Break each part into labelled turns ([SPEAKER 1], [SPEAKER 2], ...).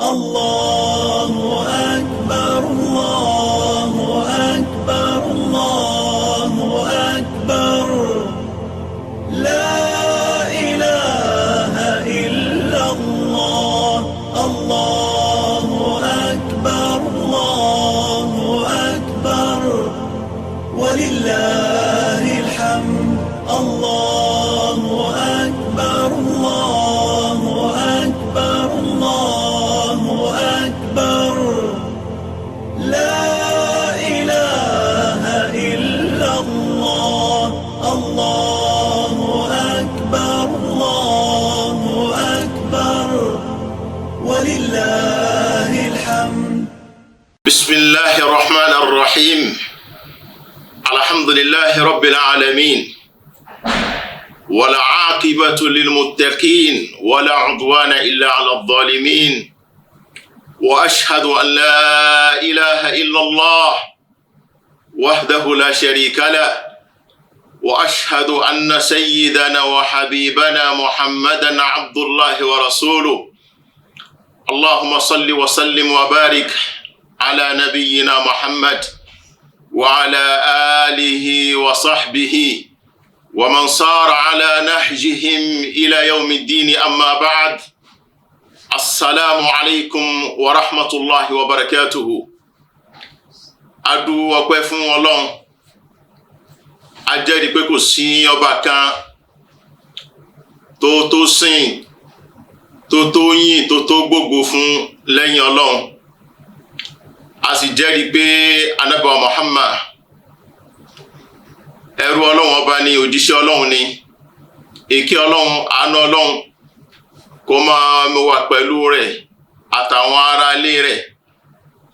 [SPEAKER 1] الله أكبر الله أكبر الله أكبر لا إله إلا الله الله أكبر الله أكبر ولله الحمد الله أكبر الله أكبر الله أكبر لا إله إلا الله الله أكبر الله أكبر ولله الحمد.
[SPEAKER 2] بسم الله الرحمن الرحيم. الحمد لله رب العالمين والعاقبة للمتقين ولا عدوان إلا على الظالمين وأشهد أن لا إله إلا الله وحده لا شريك له وأشهد أن سيدنا وحبيبنا محمدا عبد الله ورسوله. اللهم صل وسلم وبارك على نبينا محمد وعلى آله وصحبه ومن صار على نهجهم إلى يوم الدين. أما بعد، السلام عليكم ورحمة الله وبركاته. Adu ọpẹ́ fún Ọlọ́run, a jẹ́rìí pé kò sí ọba kan tó sìn, tó yìn, tó gbógo fún lẹ́yìn Ọlọ́run. A sì jẹ́rìí pé Ànábì Muhammad ẹrú Ọlọ́run ọba ni, òjíṣẹ́ Ọlọ́run ni. Ìkẹ́ Ọlọ́run, àánú Ọlọ́run kó máa wà pẹ̀lú rẹ̀ àtàwọn ará ilé rẹ̀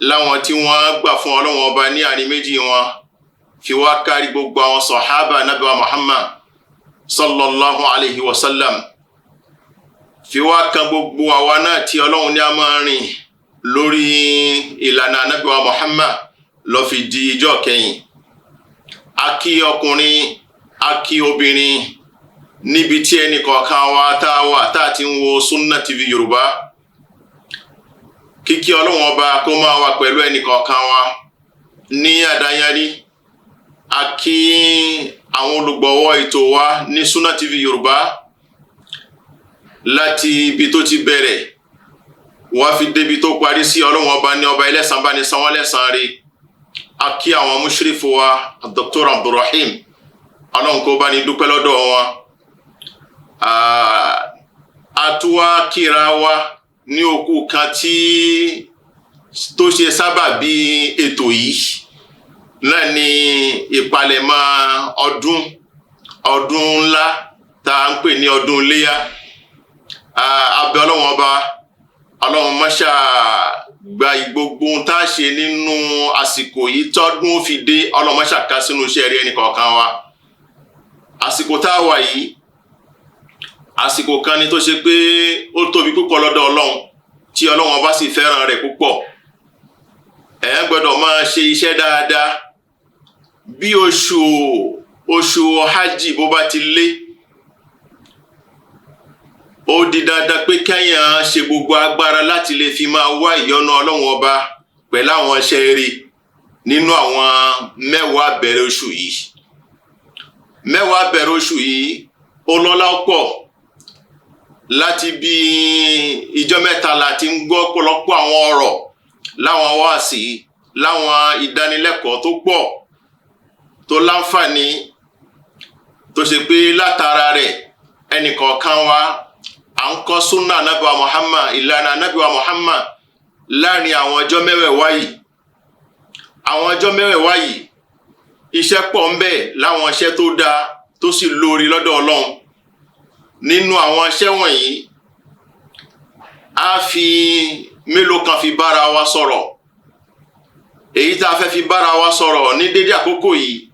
[SPEAKER 2] láwọn tí wọ́n gbà fún Ọlọ́run ọba ní àárín méjì wọn, fi wá kárí gbogbo àwọn sàhábà Ànábì Muhammad sallallahu alayhi wa sallam, fi wá kan gbogbo àwa náà tí Ọlọ́run ní a máa rìn lórí ìlànà Ànábì Muhammad lọ fi di ìjọ́ kẹyìn. A kí ọkùnrin, a kí obìnrin níbi tí ẹnì kọ̀ọ̀kan wa tá a ti ń wo Sunna TV Yorùbá. Kíkí Ọlọ́run ọba kó máa wà pẹ̀lú ẹnì kọ̀ọ̀kan wa ní àdáyárí. A kí àwọn olùgbọ̀wọ́ ètò wa ní Sunna TV Yorùbá láti ibi tó ti bẹ̀rẹ̀ wá fi débi tó parí sí. Ọlọ́run ọba ní ọba ẹlẹ́san bá ní san wọ́n lẹ́san rẹ̀. A kí àwọn mushrifu wa Dr. Abdulrahim, Ọlọ́run kó bá ní dúpẹ́ lọ́dọ̀ wọn. A tún wá kíra wa ní òkú kan tó ṣe sábàbí ètò yìí náà ní ìpalẹ̀mọ́ ọdún ńlá tá à ń pè ní ọdún Iléyá. Abẹ́ Ọlọ́run ọba, Ọlọ́run máṣá gba gbogbo tá a ṣe nínú àsìkò yìí tọ́dún ó fi dé. Ọlọ́run máṣá ká sínú iṣẹ́ rẹ̀ ẹnìkọ̀ọ̀kan wa. Àsìkò tá a wà yìí, àsìkò kan ni tó ṣe pé ó tóbi púpọ̀ lọ́dọ̀ Ọlọ́run, tí Ọlọ́run ọba sì fẹ́ràn rẹ̀ púpọ̀. Ẹ gbọ́dọ̀ máa ṣe iṣẹ́ dáadáa. Bí oṣù hajj bó bá ti lé, ó di dandan pé kéèyàn ṣe gbogbo agbára láti lè fi máa wá ìyọ́nú Ọlọ́run ọba pẹ̀lú àwọn iṣẹ́ rere nínú àwọn mẹ́wàá bẹ̀rẹ̀ oṣù yìí. Mẹ́wàá bẹ̀rẹ̀ oṣù yìí ó lọ́lá pọ̀. Láti bí ìjọ́ mẹ́ta láti ń gbọ́ ọ̀pọ̀lọpọ̀ àwọn ọ̀rọ̀ láwọn wáàsí, láwọn ìdánilẹ́kọ̀ọ́ tó pọ̀ tó láǹfààní, tó ṣe pé látara rẹ̀ ẹnìkọ̀ọ̀kan wa à ń kọ́ súnà Ànábì Muhammad, ìlànà Ànábì Muhammad láàrin àwọn ọjọ́ mẹ́wẹ̀ẹ̀wá yìí. Àwọn ọjọ́ mẹ́wẹ̀ẹ̀wá yìí iṣẹ́ pọ̀ ń bẹ, láwọn iṣẹ́ tó dáa tó sì lórí lọ́dọ̀ Ọlọ́run. Nínú àwọn iṣẹ́ wọ̀nyí, a fi mélòó kan fi bára wa sọ̀rọ̀. Èyí tá a fẹ́ fi bára wa sọ̀rọ̀ ní dédé àkókò yìí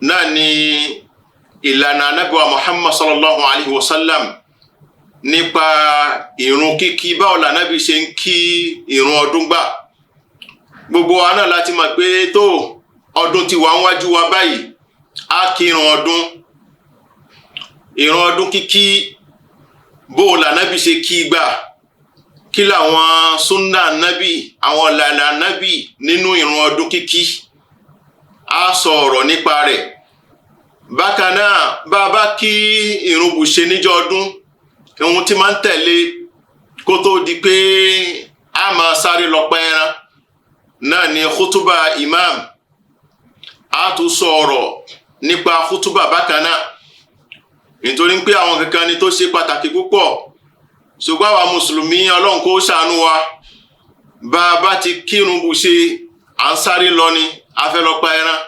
[SPEAKER 2] náà ni ìlànà Ànábì Muhammad sallallahu alayhi wa sallam nípa ìrun kíkí. Báwo l'Ànábì ṣe ń kí ìrun ọdún gbà. Gbogbo wa náà láti mọ̀ pé tó ọdún ti wà níwájú wa báyìí, a kí ìrun ọdún. Ìrun ọdún kíkí bó l'Ànábì ṣe kí gbà. kí làwọn sunna nabi àwọn lànà nabi nínú ìrun ọdún kíkí a sọ ọ̀rọ̀ nípa rẹ̀. Bákan náà bàbá kí ìrun bùṣe níjọ́ ọdún ohun tí máa ń tẹ̀lé kó tó di pé a máa sáré lọ pẹran náà ni khutuba imam. A tún sọ ọ̀rọ̀ nípa khutuba bákan náà nítorí pé àwọn kankan ni tó ṣe pàtàkì púpọ̀ ṣùgbọ́n àwa mùsùlùmí Ọlọ́run kó ṣàánú wa bàbá ti kírun bùṣe à ń sáré lọ ni a fẹ́ lọ pẹran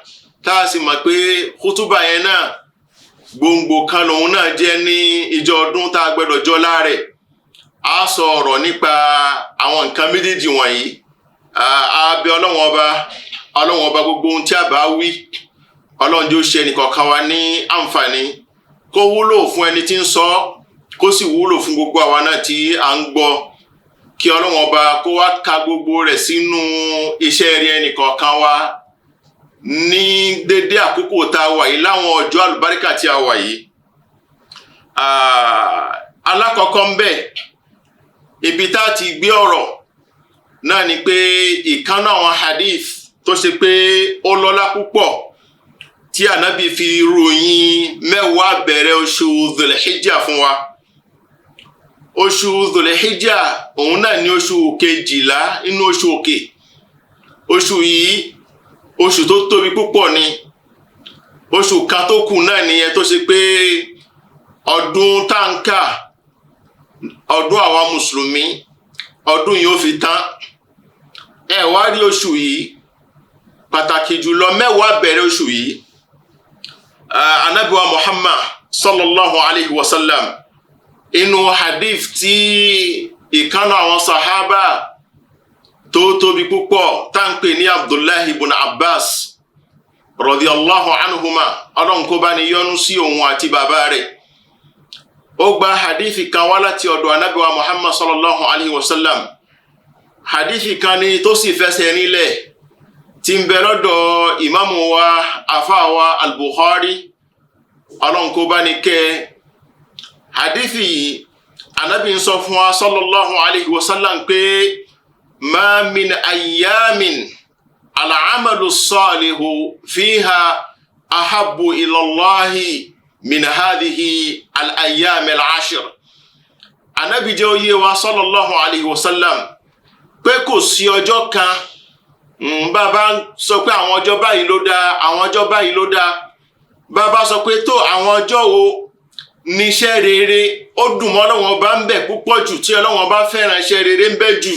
[SPEAKER 2] tá a sì mọ̀ pé khutuba yẹn náà gbòǹgbò kan lòun náà jẹ́ ní ìjọ ọdún tá a gbọ́dọ̀ jọ láàrẹ̀. A sọ ọ̀rọ̀ nípa àwọn nǹkan méjèèjì wọ̀nyí. A bẹ̀ Ọlọ́run ọba gbogbo ohun tí a bá wí Ọlọ́run jẹ́ ó ṣe ẹnìkọ̀ọ̀kan wa ní àǹfààní kó wúlò fún ẹni tí ń sọ kó sì wúlò fún gbogbo àwa náà tí à ń gbọ́ kí Ọlọ́run ọba kó wá ka gbogbo rẹ̀ sínú iṣẹ́ rí ẹnìkọ̀ọ̀kan wa ní dédé àkókò tá a wà yìí láwọn ọjọ́ àlùbáríkà tí a wà yìí. Alákọ̀ọ́kọ́ ń bẹ ibi tá a ti gbé ọ̀rọ̀ náà ni pé ìkànnà àwọn hadith tó ṣe pé ó lọ́lá púpọ̀ tí ànábì fi ròyìn mẹ́wàá bẹ̀rẹ̀ oṣù Dhul-Hijjah fún wa. Oṣù Dhul-Hijjah òun náà ni oṣù kejìlá inú oṣù òkè. Oṣù yìí oṣù tó tóbi púpọ̀ ni. Oṣù kan tó kù náà nìyẹn tó ṣe pé ọdún táǹkà ọdún àwa mùsùlùmí ọdún yìí ó fi tán. Ẹ wá rí oṣù yìí pàtàkì jùlọ mẹ́wàá bẹ̀rẹ̀ oṣù yìí. Ànábì wa Muhammad sallallahu alayhi wa sallam inú hadith tí ìkànnà àwọn sahaba tó tóbi púpọ̀ tá ń pè ní Abdullahi ibn Abbas radiyallahu anhuma Ọlọ́run kó bá ní yọ́nú sí òun àti bàbá rẹ̀. Ó gba hadithi kan wá láti ọ̀dọ̀ Ànábì wa Muhammad sallallahu alayhi wa sallam. Hadithi kan ni tó sì fẹsẹ̀ nílẹ̀ tí ń bẹ lọ́dọ̀ ìmáàmù wa àfáà wa al-Bukhari Ọlọ́run kó bá ní kẹ́. Hadithi Ànábì ń sọ fún wa sallallahu alayhi wa sallam pé ma min ayyamin al-amalu salihu fiha ahabbu ila Allahi min hadhihi al-ayyam al-ashr. Ànábì jẹ́ ó yé wa sallallahu alayhi wa sallam pé kò sí ọjọ́ kan bàbá sọ pé àwọn ọjọ́ báyìí ló dáa àwọn ọjọ́ báyìí ló dáa bàbá sọ pé tó àwọn ọjọ́ wo níṣẹ́ rere ó dùn mọ́ Ọlọ́run Ọba ń bẹ púpọ̀ jù tí Ọlọ́run Ọba fẹ́ràn iṣẹ́ rere ń bẹ jù.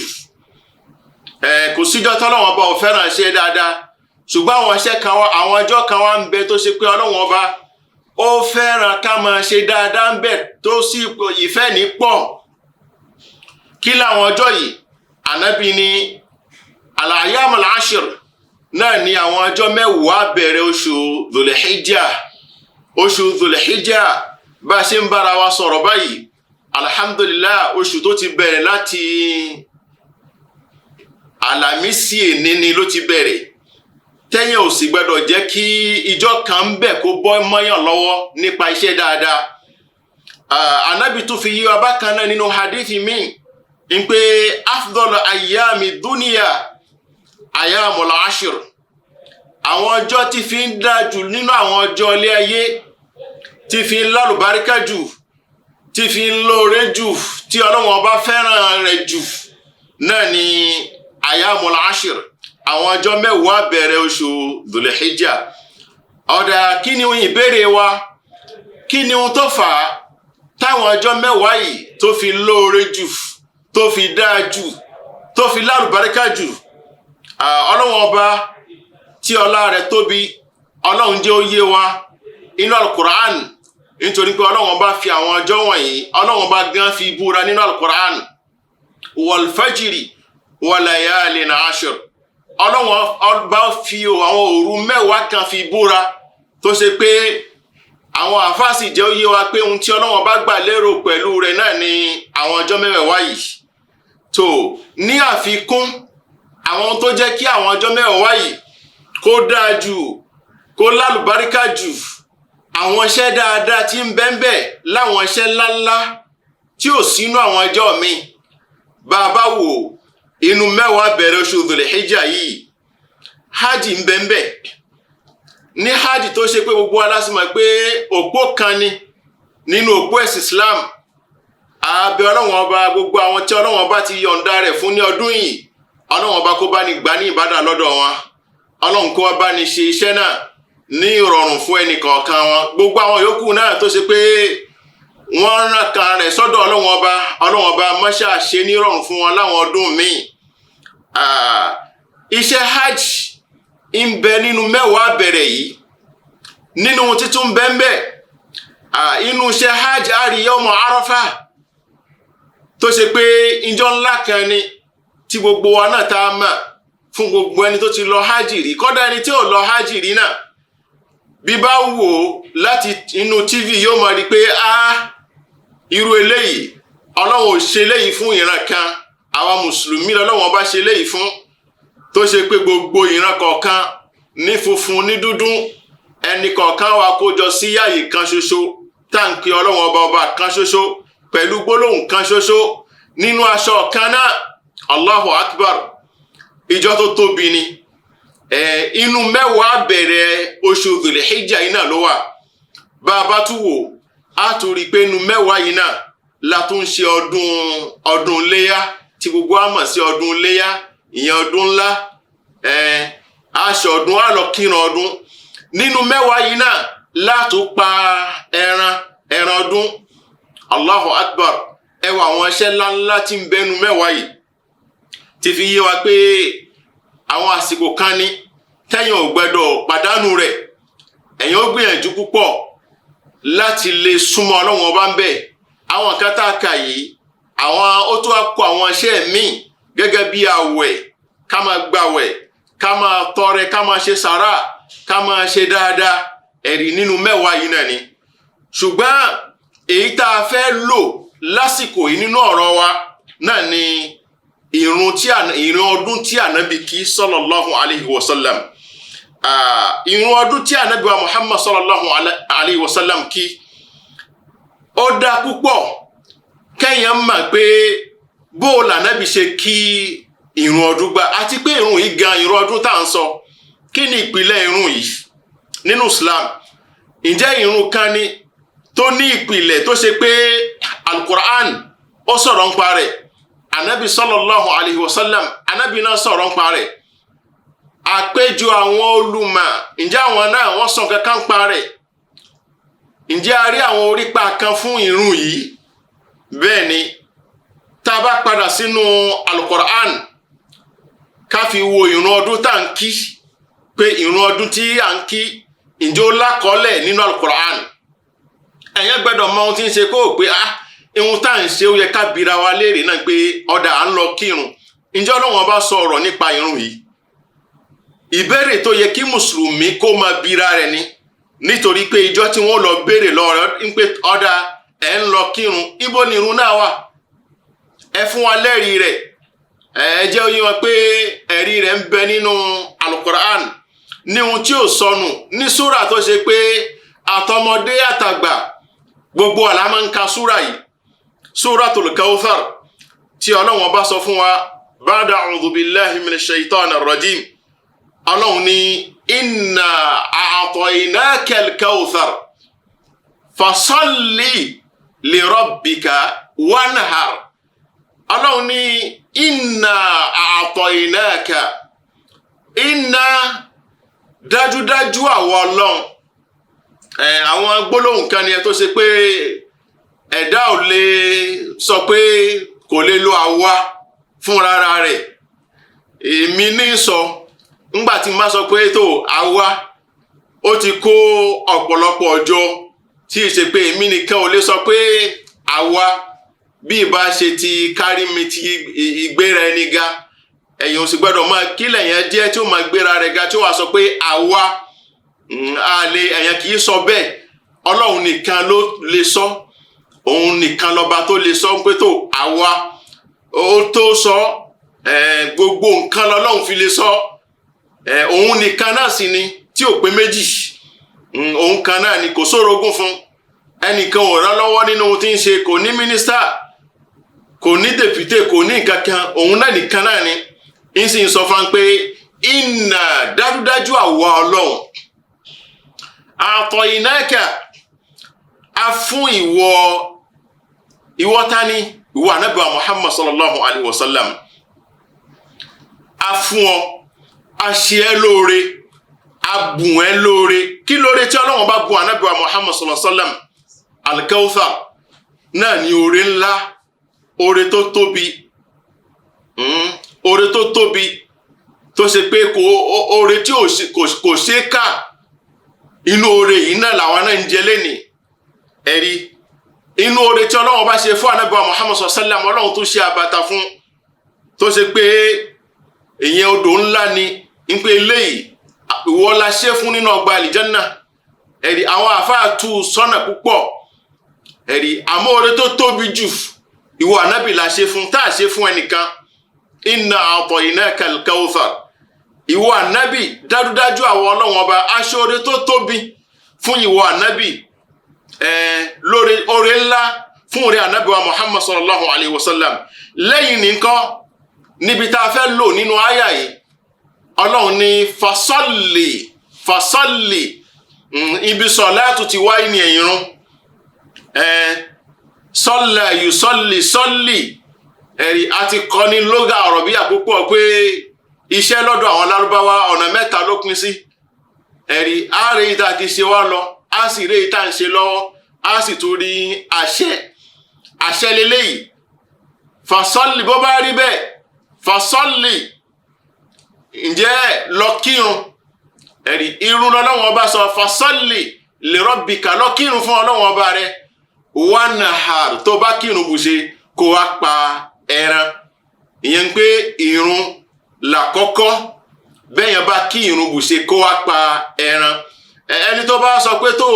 [SPEAKER 2] Kò síjọ́ tí Ọlọ́run Ọba ò fẹ́ràn iṣẹ́ dáadáa ṣùgbọ́n àwọn iṣẹ́ kan wá àwọn ọjọ́ kan wá ń bẹ tó ṣe pé Ọlọ́run Ọba ó fẹ́ràn ká máa ṣe dáadáa ń bẹ tó sì ìfẹ́ ní pọ̀. Kí làwọn ọjọ́ yìí? Ànábì ní al-ayyam al-ashr náà ni àwọn ọjọ́ mẹ́wàá bẹ̀rẹ̀ oṣù Dhul-Hijjah. Oṣù Dhul-Hijjah bá ṣe ń bára wa sọ̀rọ̀ báyìí alhamdulillah oṣù tó ti bẹ̀rẹ̀ láti Àlàmísì èní ni ló ti bẹ̀rẹ̀. Tẹ́yìn ò sì gbọ́dọ̀ jẹ́ kí ìjọ kan ń bẹ kó bọ́ mọ́yàn lọ́wọ́ nípa iṣẹ́ dáadáa. Ànábì tún fi yí wa bákan náà nínú hadithi míì ń pé afdal ayyami dunya ayyamul ashr. Àwọn ọjọ́ tí fi ń dáa jù nínú àwọn ọjọ́ ilé ayé tí fi ń lálùbáríkà jù tí fi ń lóore jù tí Ọlọ́run Ọba fẹ́ràn rẹ̀ jù náà ni ayyamul ashr àwọn ọjọ́ mẹ́wàá bẹ̀rẹ̀ oṣù Dhul-Hijjah. Ọ̀dà kí ni ìbéèrè wa kí ni ohun tó fà á táwọn ọjọ́ mẹ́wàá yìí tó fi lóore jù tó fi dáa jù tó fi lálùbáríkà jù? Ọlọ́run Ọba tí ọlá rẹ̀ tóbi Ọlọ́run jẹ́ ó yé wa inú al-Qur'an nítorí pé Ọlọ́run Ọba fi àwọn ọjọ́ wọ̀nyí Ọlọ́run Ọba gan fi búra nínú al-Qur'an wal fajri wa layalin ashr. Ọlọ́run Ọba fi àwọn òru mẹ́wàá kan fi búra tó ṣe pé àwọn àfáàsì jẹ́ ó yé wa pé ohun tí Ọlọ́run Ọba gbà lérò pẹ̀lú rẹ̀ náà ni àwọn ọjọ́ mẹ́wàá yìí. tó ní àfikún àwọn tó jẹ́ kí àwọn ọjọ́ mẹ́wàá yìí kó dáa jù kó lálùbáríkà jù àwọn iṣẹ́ dáadáa tí ń bẹ́ńbẹ́ láwọn iṣẹ́ ńláńlá tí ò sínú àwọn ọjọ́ mi bàbá wò inú mẹ́wàá bẹ̀rẹ̀ oṣù Dhul-Hijjah yìí hajj ń bẹ ńbẹ̀ ní hajj tó ṣe pé gbogbo alásìmọ̀ pé òpó kan ni nínú òpó ẹ̀sìn Islam. Àbẹ̀ Ọlọ́run ọba gbogbo àwọn tí Ọlọ́run ọba ti yọ̀ǹda rẹ̀ fún ní ọdún yìí Ọlọ́run ọba kó bá ní gbà ní ìbádà lọ́dọ̀ wọn. Ọlọ́run kó bá ní ṣe iṣẹ́ náà ní ìrọ̀rùn fún ẹnì kọ̀ọ̀kan wọn. Gbogbo àwọn yòókù náà tó ṣe pé wọ́n rán kan rẹ̀ sọ́dọ̀ Ọlọ́run ọba máṣá ṣe ní ìrọ̀rùn fún wọn láwọn ọdún míì. Iṣẹ́ hajj ń bẹ nínú mẹ́wàá bẹ̀rẹ̀ yìí nínú títún bẹ́ẹ̀ inú iṣẹ́ hajj àrí yawmu Arafah tó ṣe pé ìjọ ńlá kan ni tí gbogbo wa náà tá a mọ̀ fún gbogbo ẹni tó ti lọ hajj rí kódà ẹni tí ò lọ hajj rí náà bí bá wò láti inú TV yóò máa rí pé irú eléyìí Ọlọ́run ò ṣe léyìí fún ìran kan àwa mùsùlùmí lọ́lọ́run bá ṣe léyìí fún tó ṣe pé gbogbo ìran kọ̀ọ̀kan ní funfun ní dúdú ẹnì kọ̀ọ̀kan wa kó jọ sí ààyè kan ṣoṣo táǹkì Ọlọ́run ọba kan ṣoṣo pẹ̀lú gbólóhùn kan ṣoṣo nínú aṣọ kan náà. Allahu Akbar, ìjọ tó tóbi ni. Inú mẹ́wàá bẹ̀rẹ̀ oṣù Dhul-Hijjah yìí náà ló wà. Bá a bá tún wò á tún rí i pé inú mẹ́wàá yìí náà la tún ṣe ọdún léyá tí gbogbo á mọ̀ sí ọdún léyá ìyẹn ọdún ńlá. Aṣọ ọdún á lọ kírun ọdún. Nínú mẹ́wàá yìí náà látún pa ẹran ọdún. Allahu Akbar, ẹwà àwọn iṣẹ́ ńláńlá tí ń bẹnu mẹ́wàá yìí ti fi yé wa pé àwọn àsìkò kan ní tẹ́yìn ò gbọ́dọ̀ pàdánù rẹ̀. Ẹ̀yin ó gbìyànjú púpọ̀ láti lè súnmọ́ Ọlọ́run ọba ń bẹ̀. Àwọn kan tá a kà yìí ó tó wá kó àwọn iṣẹ́ míì gẹ́gẹ́ bí àwẹ̀, ká máa gbàwẹ̀, ká máa tọrẹ, ká máa ṣe sàrà, ká máa ṣe dáadáa ẹ̀rí nínú mẹ́wàá yìí náà ni. Ṣùgbọ́n èyí tá a fẹ́ lò lásìkò yìí nínú ọ̀rọ̀ wa náà ni ìrun ọdún tí ànábì kí sallallahu alayhi wa sallam. Ìrun ọdún tí ànábì wa Muhammad sallallahu alayhi wa sallam kí ó dá púpọ̀ kẹ́yìn mọ̀ pé bó lànábì ṣe kí ìrun ọdún gbà àti pé ìrun yìí gan ìrun ọdún tá à ń sọ kí ni ìpìlẹ̀ ìrun yìí nínú Islam. Ǹjẹ́ ìrun kan ni tó ní ìpìlẹ̀ tó ṣe pé Al-Qur'an ó sọ̀rọ̀ ń pa rẹ̀, Ànábì sallallahu alayhi wa sallam Ànábì náà sọ̀rọ̀ ń pa rẹ̀, àpéjọ àwọn olùmọ̀ ǹjẹ́ àwọn náà wọ́n sọ kankan ń pa rẹ̀? Ǹjẹ́ a rí àwọn orípa kan fún ìrun yìí? Bẹ́ẹ̀ ni tá a bá padà sínú Al-Qur'an ká fi wo ìrun ọdún tá à ń kí pé ìrun ọdún tí à ń kí ǹjẹ́ ó lákọọ́lẹ̀ nínú Al-Qur'an. Ẹ̀yẹn gbọ́dọ̀ mọ ohun tí ń ṣe kó o pé ihun tá à ń ṣe ó yẹ ká bira wa léèrè náà pé ọ̀dà à ń lọ kírun. Ǹjẹ́ Ọlọ́run bá sọ ọ̀rọ̀ nípa ìrun yìí? Ìbéèrè tó yẹ kí mùsùlùmí kó máa bira rẹ̀ ni, nítorí pé ìjọ tí wọ́n lọ béèrè lọ́rọ̀ ń pé ọ̀dà ẹ̀ ń lọ kírun, ibo ni ìrun náà wà? Ẹ fún wa lẹ́rìí rẹ̀. Ẹ jẹ́ ó yé wọn pé ẹ̀rí rẹ̀ ń bẹ nínú Al-Qur'an ní ohun tí ò sọnù ní súrà tó ṣe pé àtọmọdé àtàgbà gbogbo àlá máa ń ka súrà yìí, Suratul Kawthar tí Ọlọ́run bá sọ fún wa ba'da a'udhu billahi minash shaitanir rajim. Ọlọ́run ní inna a'tainakal kawthar fasalli li rabbika wanhar. Ọlọ́run ní inna a'tainaka, inna dájúdájú àwọn Ọlọ́run. Àwọn gbólóhùn kan ni ẹ tó ṣe pé ẹ̀dá ò lè sọ pé kò lè lo àwa fún rárá rẹ̀. Èmi ní sọ ńgbà tí mo bá sọ pé tó àwa ó ti kó ọ̀pọ̀lọpọ̀ ọjọ́ tí ì ṣe pé èmi nìkan ò lè sọ pé àwa bí ìbá ṣe ti kárí mi ti ìgbéra ẹni ga. Ẹ̀yin ò sì gbọ́dọ̀ máa kílẹ̀ yẹn jẹ́ tí ó máa gbéra rẹ̀ ga tí ó wà sọ pé àwa ẹ̀yàn kì í sọ bẹ́ẹ̀. Ọlọ́run nìkan ló lè sọ, òun nìkan lọ́ba tó lè sọ pé tó àwa ó tó sọ. Gbogbo nǹkan lọ́lọ́run fi lè sọ. Òun nìkan náà sì ni tí ò pé méjì. Òun kan náà ni kò sórogún fún. Ẹnìkan ò rán lọ́wọ́ nínú ohun tí ń ṣe, kò ní mínísítà, kò ní député kò ní nǹkan kan òun náà nìkan náà ni ń sì ń sọ fún pé inna dájúdájú àwa Ọlọ́run a'tainaka a fún ìwọ tani ìwọ Ànábì wa Muhammad sallallahu alaihi wasallam a fún ọ a ṣe ẹ́ lóore a bùn ẹ́ lóore kí lóore tí Ọlọ́run bá bùn Ànábì wa Muhammad sallallahu alaihi wasallam al-Kawthar náà ni oore ńlá oore tó tóbi tó ṣe pé oore tí kò ṣe ká inú oore yìí náà làwọn náà ń jẹ lẹ́nìí ẹ̀rí inú oore tí Ọlọ́run bá ṣe fún Ànábì Muhammad sallallahu alaihi wasallam Ọlọ́run tó ṣe àbàtà fún tó ṣe pé ìyẹn odò ńlá ni ń pé eléyìí ìwọ la ṣe fún nínú ọgbà àlìjánná ẹ̀rí àwọn àfáà tú sọ́nà púpọ̀ ẹ̀rí àmọ́ oore tó tóbi jù ìwọ Ànábì la ṣe fún tá a ṣe fún ẹnìkan inna a'tainaka al-Kawthar ìwọ Ànábì dájúdájú àwọn Ọlọ́run ọba aṣọ oore tó tóbi fún ìwọ Ànábì lórí oore ńlá fún oore Ànábì wa Muhammad sallallahu alaihi wasallam lẹ́yìn nìkan níbi tá a fẹ́ lò nínú àyà yìí Ọlọ́run ní fasalli ibi sọ̀láàtù ti wáyé ní ìrun sọ́lá sọ́lì ẹ̀rí àti kọ́ ní lóga ọ̀rọ̀ bí àpòpọ̀ pé iṣẹ́ lọ́dọ̀ àwọn Lárúbáwá ọ̀nà mẹ́ta ló pín sí ẹ̀rí ààrẹ ìta ti ṣe wá lọ a sì rí ìta ń ṣe lọ́wọ́ a sì tún rí àṣẹ lélẹ́yìí fasọ́lì bó bá rí bẹ́ẹ̀ fasọ́lì ǹjẹ́ lọ kírun ẹ̀rí irun lọ́lọ́wọ́n ọba sọ fasọ́lì li rabbika lọ kírun fún Ọlọ́wọ́n ọba rẹ wanahar tó bá kírun bù ṣe kó wá pa ẹran ìyẹn ń pé irun làkọ́kọ́ bẹ́yẹn bá kí irun bù ṣe kó wá pa ẹran ẹni tó bá sọ pé tó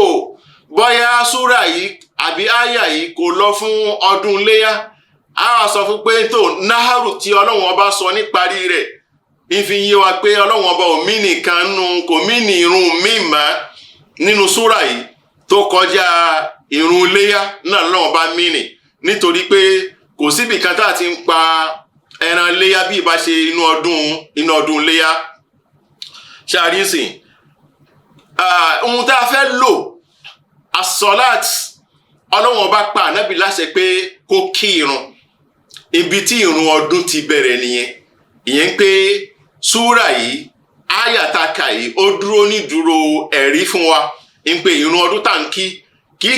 [SPEAKER 2] bọ́yá súrà yìí àbí áyà yìí kò lọ fún ọdún léyà á sọ fún pé tó náhàrù tí Ọlọ́run ọba sọ níparí rẹ̀ ìfi yé wa pé Ọlọ́run ọba ò mí nìkan kò mí ní irun mímọ́ nínú súrà yìí tó kọjá irun léyà náà lọ́wọ́ bá mí nì nítorí pé kò síbi kan tá a ti ń pa ẹran léyà bí ìbá ṣe inú ọdún léyà ṣàrísìn ohun tá a fẹ́ lò asọ́láàt Ọlọ́wọ́n bá pa Ànábì láṣẹ pé kó kí irun ibi tí irun ọdún ti bẹ̀rẹ̀ nìyẹn ìyẹn pé súrà yìí áyàtàkà yìí ó dúró ní dúró ẹ̀rí fún wa ń pé irun ọdún tá ń kí kìí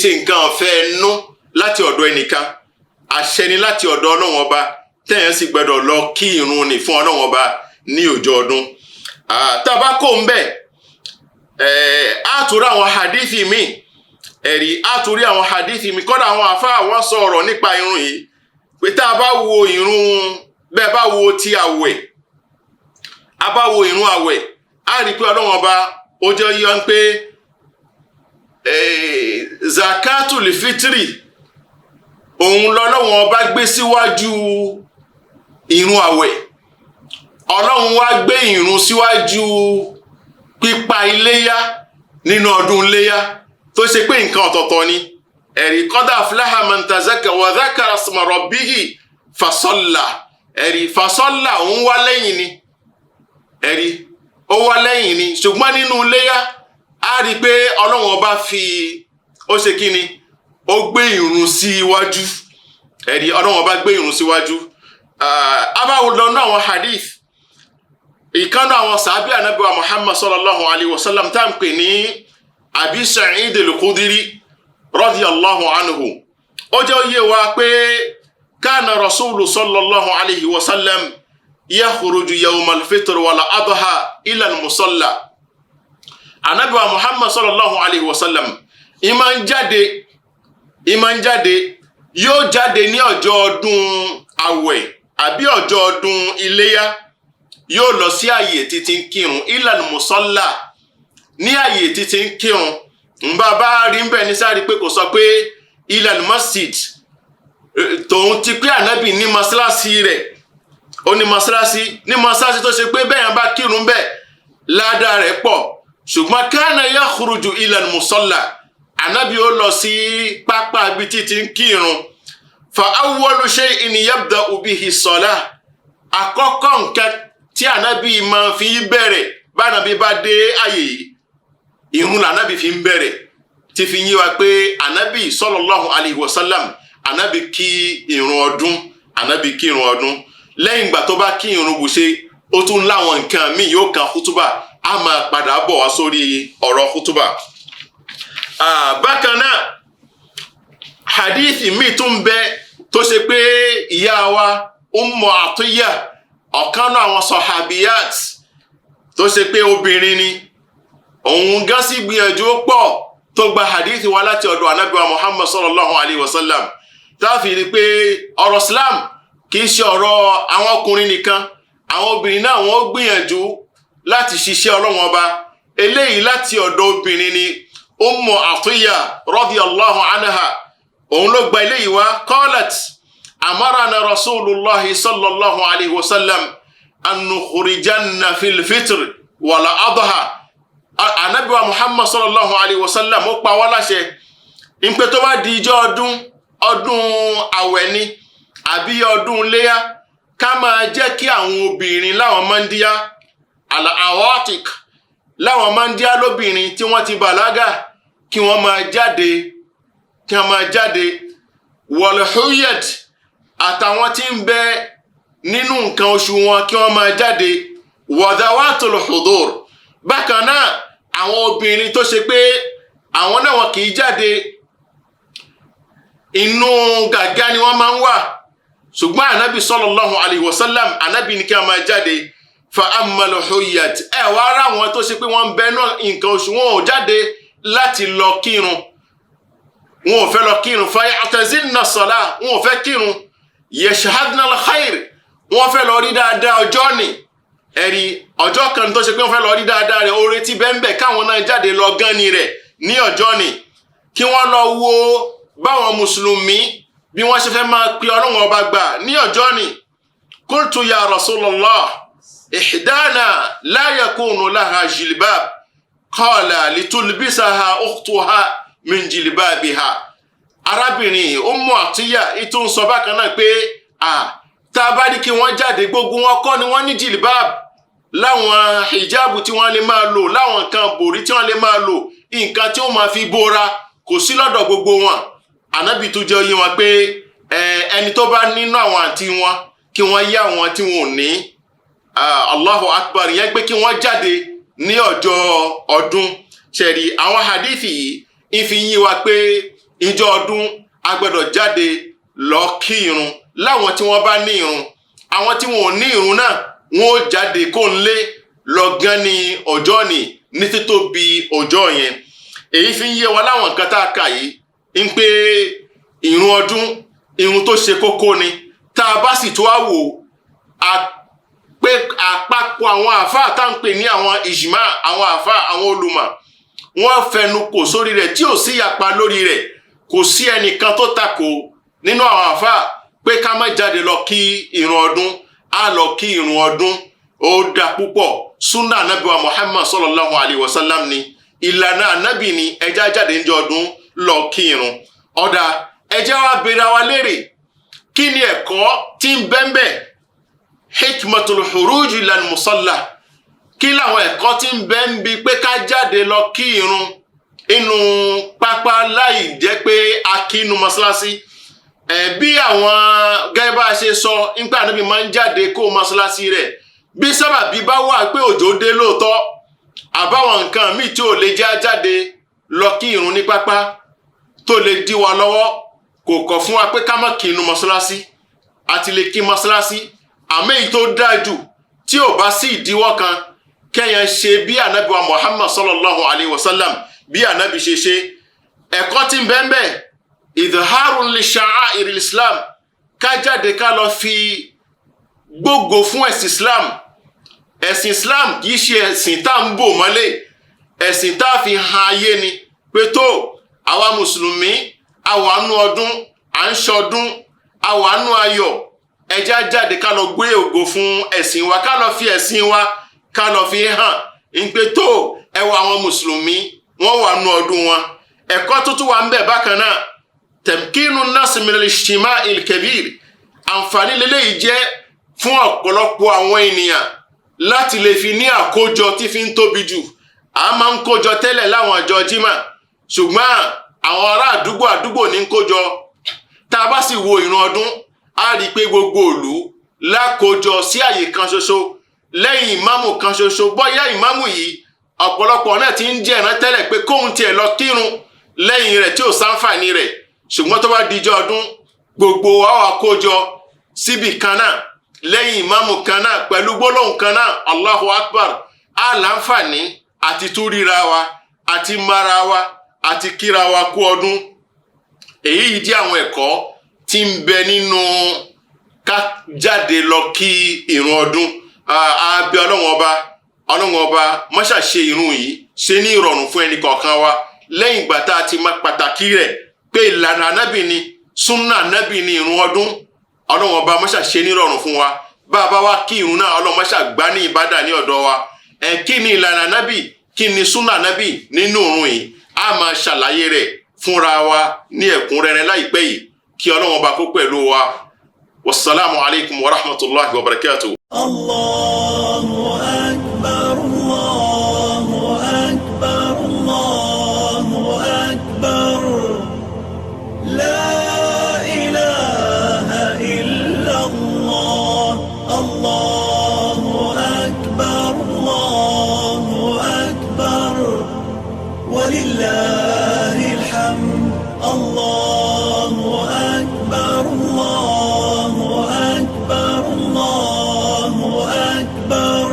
[SPEAKER 2] ṣe nǹkan ọ̀fẹ́ ẹnu láti ọ̀dọ̀ ẹnìkan àṣẹ ni láti ọ̀dọ̀ Ọlọ́run ọba tẹ̀yàn sì gbọ́dọ̀ lọ kí irun ni fún Ọlọ́run ọba ní ọjọ́ ọdún tàbá kò ń bẹ̀ àtúrí àwọn hadithi mi ẹ̀rí àtúrí àwọn hadithi mi kọ́dà àwọn àfáà wọ́n sọ ọ̀rọ̀ nípa irun yìí pé tá a bá wo irun bẹ́ẹ̀ bá wo ti àwẹ̀ a bá wo irun àwẹ̀ á rí pé Ọlọ́run ọba ó jẹ́ yọ pé zakatul fitri òun lọ́lọ́run ọba gbé síwájú ìrun àwẹ̀ Ọlọ́run wá gbé ìrun síwájú pípa iléyá nínú ọdún iléyá tó ṣe pé nǹkan ọ̀tọ̀ọ̀tọ̀ ni ẹ̀rí qad aflaha man tazakka wa dhakara isma rabbihi fasalla ẹ̀rí fasalla òun wá lẹ́yìn ni ẹ̀rí ó wá lẹ́yìn ni ṣùgbọ́n nínú iléyá a rí pé Ọlọ́run ọba ó ṣe kí ni ó gbé ìrun síwájú ẹ̀rí Ọlọ́run ọba gbé ìrun síwájú abáwo lọ́nà àwọn hadith ìkànnà àwọn sàábí Ànábì wa Muhammad sallallahu alaihi wasallam tá ń pè ní Abi Sa'id al-Khudri radiyallahu anhu ó jẹ́ òye wa pé kana rasulu sallallahu alaihi wasallam yakhruju yawm al-fitr wal adha ila al-musalla Ànábì wa Muhammad sallallahu alaihi wasallam ìmọ̀ ń jáde yóò jáde ní ọjọ́ ọdún àwẹ̀ àbí ọjọ́ ọdún iléyá yóò lọ sí àyè títí ń kírun ìlànà mùsọ́là ní àyè títí ń kírun bá rí bẹ́ẹ̀ ní sáré pé kò sọ pé ìlànà masjid tòun ti pé Ànábì ní masalasi rẹ̀ ó ní masalasi tó ṣe pé bẹ́ẹ̀ bá kírun bẹ́ẹ̀ ládàá rẹ̀ pọ̀ ṣùgbọ́n kana yakhruju ìlànà mùsọ́là Ànábì ó lọ sí pápá ibi títí ń kírun fa awwalu shay'in yabda'u bihi as-salah àkọ́kọ́ nǹkan tí ànábì máa fi bẹ̀rẹ̀ bá ànábì bá dé àyè yìí ìrun lànábì fi ń bẹ̀rẹ̀ tí fi yé wa pé ànábì sallallahu alayhi wa sallam ànábì kí ìrun ọdún lẹ́yìn ìgbà tó bá kí ìrun bùṣe ó tún láwọn nǹkan míì yóò kan kútúbà a máa padà bọ̀ wá sórí ọ̀rọ̀ kútúbà. Bákan náà hadithi míì tún bẹ tó ṣe pé ìyá wa Ummu Atiyya ọ̀kan náà àwọn sahabiyat tó ṣe pé obìnrin ni òun gán sí gbìyànjú pọ̀ tó gba hadithi wa láti ọ̀dọ̀ Ànábì wa Muhammad sallallahu alayhi wa sallam táàfin rí pé ọ̀rọ̀ Islam kì í ṣe ọ̀rọ̀ àwọn ọkùnrin nìkan àwọn obìnrin náà wọ́n gbìyànjú láti ṣiṣẹ́ Ọlọ́run Ọba eléyìí láti ọ̀dọ̀ obìnrin ni Ummu Atiyya radiyallahu anha òun ló gba eléyìí wá qalat amarana rasulullahi sallallahu alayhi wa sallam an nukhrijanna fil fitr wala adha Ànábì wa Muhammad sallallahu alayhi wa sallam ó pa wá láṣẹ ìpè tó bá di ijọ́ ọdún àwẹ̀ ni àbí ọdún léyá ká máa jẹ́ kí àwọn obìnrin láwọn mọ́ndíá al-awatik láwọn mọ́ndíá lóbìnrin tí wọ́n ti bàlágà kí wọ́n máa jáde wal-huyyat àtàwọn tí ń bẹ nínú nǹkan oṣù wọn kí wọ́n máa jáde wa dhawatul hudur bákan náà àwọn obìnrin tó ṣe pé àwọn náà wọn kì í jáde inú gàgá ni wọ́n máa ń wà ṣùgbọ́n ànábì sallallahu alayhi wa sallam ànábì ní kí a máa jáde fa ammal huyyat wá ara wọn tó ṣe pé wọ́n ń bẹ náà nǹkan oṣù wọn ò jáde láti lọ kírun wọn ò fẹ́ lọ kírun fa ya'tazilna salah wọn ò fẹ́ kírun yashhadna al-khair wọn fẹ́ lọ rí dáadáa ọjọ́ ni ẹ̀rí ọjọ́ kan tó ṣe pé wọ́n fẹ́ lọ rí dáadáa rẹ̀ oore tí bẹ́ẹ̀ káwọn náà jáde lọ gan ni rẹ̀ ní ọjọ́ ni kí wọ́n lọ wo báwọn mùsùlùmí bí wọ́n ṣe fẹ́ máa pe Ọlọ́run Ọba gbà ní ọjọ́ ni qultu ya Rasulullah ihdana la yakunu laha jilbab qala litulbisaha ukhtuha min jilbabiha arábìnrin Ummu Atiyya ìtún sọ bákan náà pé tá a bá ní kí wọ́n jáde gbogbo wọn kọ́ ni wọ́n ní jilbab láwọn hijabu tí wọ́n lè máa lò láwọn nǹkan borí tí wọ́n lè máa lò nǹkan tí wọ́n máa fi bóra kò sí lọ́dọ̀ gbogbo wọn ànábì tó jẹ́ oyé wọn pé ẹni tó bá nínú àwọn àti wọn kí wọ́n yá àwọn tí wọn ò ní Allahu Akbar yẹn pé kí wọ́n jáde ní ọjọ́ ọdún ṣẹ̀rí àwọn hadithi yìí ń fi yí wa pé ìjọ ọdún a gbọ́dọ̀ jáde lọ kí irun láwọn tí wọ́n bá ní irun àwọn tí wọn ò ní irun náà wọn ò jáde kó ń lé lọ gan ní ọjọ́ ní títóbi ọjọ́ yẹn èyí fi ń yé wa láwọn nǹkan tá a kà yìí ń pé ìrun ọdún ìrun tó ṣe kókó ni tá a bá sì tó wá wò pé àpapọ̀ àwọn àfáà tá ń pè ní àwọn ìjìmá àwọn àfáà àwọn olùmọ̀ wọ́n fẹnu kò sórí rẹ̀ tí ò sí yapa lórí rẹ̀ kò sí ẹnìkan tó takò nínú àwọn àfáà pé ká má jáde lọ kí ìrun ọdún á lọ kí ìrun ọdún ó dá púpọ̀ súnà ànábì wa Muhammad sallallahu alayhi wa sallam ni ìlànà ànábì ni ẹjá jáde ń jọ ọdún lọ kí irun ọ̀dà ẹjẹ́ wa béèrè wa léèrè kí ni ẹ̀kọ́ tí ń bẹ́ńbẹ́ hikmatul huruj lan musalla kí làwọn ẹ̀kọ́ tí ń bẹ́ ń bi pé ká jáde lọ kí irun inú pápá láì jẹ́ pé a kí inú mọ́ṣáláṣí bí àwọn gẹ́gẹ́ bá a ṣe sọ nígbà níbi máa ń jáde kó mọ́ṣáláṣí rẹ̀ bí sábàbí bá wà pé òjò dé lóòótọ́ àbáwọn nǹkan míì tí ò lè já jáde lọ kí irun ní pápá tó lè dí wa lọ́wọ́ kò kọ̀ fún wa pé ká má kí inú mọ́ṣáláṣí àti lè kí mọ́ṣáláṣí àmọ́ èyí tó dáa jù tí ò bá sí ìdíwọ́ kan kẹ́yàn ṣe bí ànábì wa Muhammad sallallahu alayhi wa sallam bí ànábì ṣe ẹ̀kọ́ tí ń bẹ́ẹ̀ idharun li sha'airil Islam ká jáde ká lọ fi gbógo fún ẹ̀sìn Islam kìí ṣe ẹ̀sìn tá ń bò mọ́lẹ̀ ẹ̀sìn tá fi hàn ayé ni pé tó àwa mùsùlùmí àwa nú ọdún à ń ṣọdún àwa nú ayọ̀ ẹjá jáde ká lọ gbé ògo fún ẹ̀sìn wa ká lọ fi ẹ̀sìn wa ká lọ fi hàn ń pé tó ẹwà àwọn mùsùlùmí wọ́n wà nú ọdún wọn ẹ̀kọ́ tuntun wà ń bẹ bákan náà tamkinu an-nas min al-ijtima' al-kabir àǹfààní lélẹ́yìí jẹ́ fún ọ̀pọ̀lọpọ̀ àwọn ènìyàn láti lè fi ní àkójọ tí fi ń tóbi jù. A máa ń kójọ tẹ́lẹ̀ láwọn ọjọ́ jímà ṣùgbọ́n àwọn ará àdúgbò ní ń kójọ. Tá a bá sì wo ìran ọdún a rí pé gbogbo ìlú lákójọ sí àyè kan ṣoṣo lẹ́yìn ìmáàmù kan ṣoṣo. Bóyá ìmáàmù yìí ọ̀pọ̀lọpọ̀ náà ti ń jẹ́ ìran tẹ́lẹ̀ pé kóhun tiẹ̀ lọ kírun lẹ́yìn rẹ̀ tí ò sáǹfààní rẹ̀, ṣùgbọ́n tó bá dijọ́ ọdún gbogbo wa wá kójọ síbì kan náà lẹ́yìn ìmáàmù kan náà pẹ̀lú gbólóhùn kan náà Allahu Akbar. A láǹfààní àti túríra wa àti mara wa àti kíra wa kú ọdún. Èyí jẹ́ àwọn ẹ̀kọ́ tí ń bẹ nínú ká jáde lọ kí ìrun ọdún. A bẹ̀ Ọlọ́run ọba má ṣà ṣe ìrun yìí ṣe ní ìrọ̀rùn fún ẹnì kọ̀ọ̀kan wa lẹ́yìn ìgbà tá a ti máa pàtàkì rẹ̀ pé ìlànà ànábì ni súnà ànábì ni ìrun ọdún. Ọlọ́run ọba má ṣà ṣe ní ìrọ̀rùn fún wa. Bá a bá wá kí ìrun náà Ọlọ́run má ṣà gbà ní ìbádà ní ọ̀dọ̀ wa. Kí ni ìlànà ànábì, kí ni súnà ànábì nínú ìrun yìí? A máa ṣàlàyé rẹ̀ fúnra wa ní ẹ̀kúnrẹ́rẹ́ láìpẹ́ yìí. Kí Ọlọ́run ọba kó pẹ̀lú wa. Wassalamu alaikum wa rahmatullahi wa barakatuh.
[SPEAKER 1] Allahu akbar, Allahu akbar, Allahu akbar. La ilaha illa Allah. Allahu akbar, Allahu akbar. Walillahil hamd. Allahu akbar, Allahu akbar, Allahu akbar.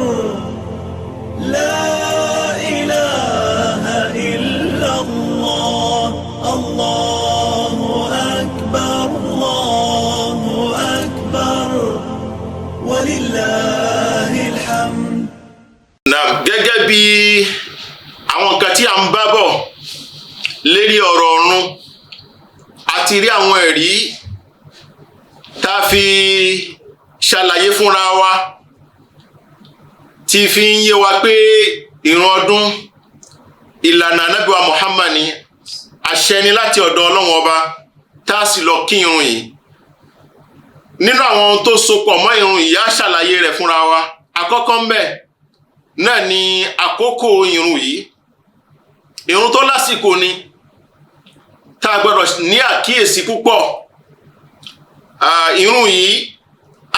[SPEAKER 1] La ilaha illa Allah. Allahu akbar, Allahu akbar. Walillahil hamd.
[SPEAKER 2] Gẹ́gẹ́ bí àwọn nǹkan tí a ń bá bọ̀ lérí ọ̀rọ̀ ọ̀run àti rí àwọn ẹ̀rí tá a fi ṣàlàyé fúnra wa tí fi ń yé wa pé ìran ọdún ìlànà Ànábì wa Muhammad ni, àṣẹ ni láti ọ̀dọ̀ Ọlọ́run ọba tá a sì lọ kí irun yìí. Nínú àwọn ohun tó sopọ̀ mọ́ irun yìí á ṣàlàyé rẹ̀ fúnra wa. Àkọ́kọ́ ńbẹ̀ náà ni àkókò irun yìí. Irun tó lásìkò ni tá a gbọ́dọ̀ ní àkíyèsí púpọ̀. Irun yìí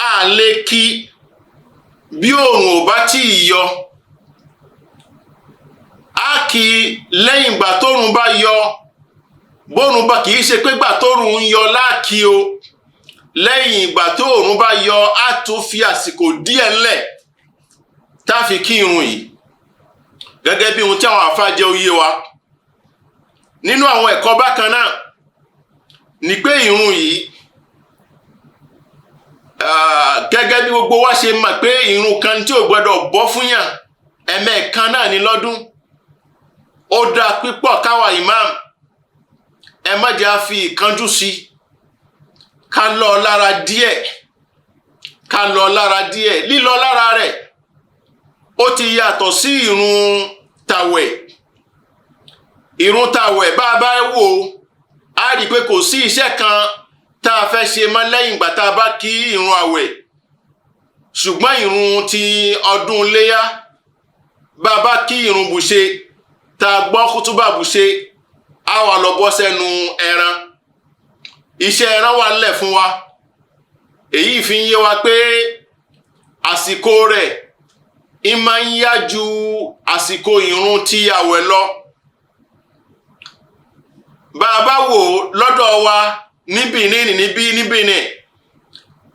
[SPEAKER 2] a lè kí bí oòrùn ò bá tí ì yọ. A kí lẹ́yìn ìgbà tóòrùn bá yọ. Bóòrùn bá kì í ṣe pé ìgbà tóòrùn ń yọ láàkí o. Lẹ́yìn ìgbà tóòrùn bá yọ a tún fi àsìkò díẹ̀ ńlẹ̀ tá a fi kí irun yìí. Gẹ́gẹ́ bí ohun tí àwọn àfáà jẹ́ ó yé wa. Nínú àwọn ẹ̀kọ́ bákan náà ni pé ìrun yìí gẹ́gẹ́ bí gbogbo wa ṣe mọ̀ pé ìrun kan tí ò gbọdọ̀ bọ́ fún yàn ẹ̀mẹ́ẹ̀kan náà ní lọ́dún. Ó dáa pípọ̀ káwa imam ẹ má jẹ́ á fi ìkánjú sí, ká lọ lára díẹ̀, ká lọ lára díẹ̀. Lílọ lára rẹ̀ ó ti yàtọ̀ sí ìrun tàwẹ̀. Ìrun tàwẹ̀ bá a bá wò á rí i pé kò sí iṣẹ́ kan tá a fẹ́ ṣe mọ́ lẹ́yìn ìgbà tá a bá kí ìrun àwẹ̀. Ṣùgbọ́n ìrun ti ọdún léyá bá a bá kí ìrun bùṣe tá a gbọ́ kútúbà bùṣe á wà lọ bọ́ sẹ́nu ẹran. Iṣẹ́ ẹran wà nílẹ̀ fún wa. Èyí fi ń yé wa pé àsìkò rẹ̀ ìmọ̀ ń yá ju àsìkò ìrun tí àwẹ̀ lọ. Bá a bá wò lọ́dọ̀ wa ní Benin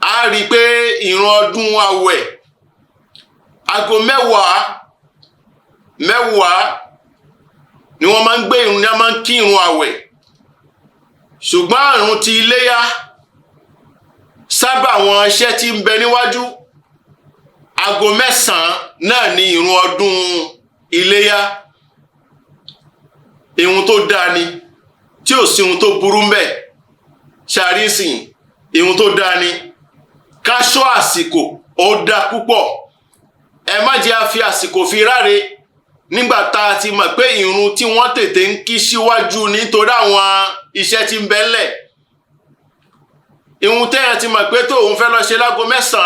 [SPEAKER 2] a rí i pé ìrun ọdún àwẹ̀ aago mẹ́wàá ni wọ́n máa ń gbé ìrun, ni a máa ń kí ìrun àwẹ̀. Ṣùgbọ́n ìrun ti iléyá sábà àwọn iṣẹ́ tí ń bẹ níwájú aago 9 náà ni ìrun ọdún iléyá. Ìrun tó dáa ni tí ò sí ohun tó burú ńbẹ̀. Ṣàrísìn ìrun tó dáa ni. Ká ṣọ́ àsìkò ó dá púpọ̀. Ẹ má jẹ́ á fi àsìkò fi ráre nígbà tá a ti mọ̀ pé ìrun tí wọ́n tètè ń kí síwájú nítorí àwọn iṣẹ́ tí ń bẹ ńlẹ̀. ìhun téèyàn ti mọ̀ pé tó òun fẹ́ lọ ṣe lágo 9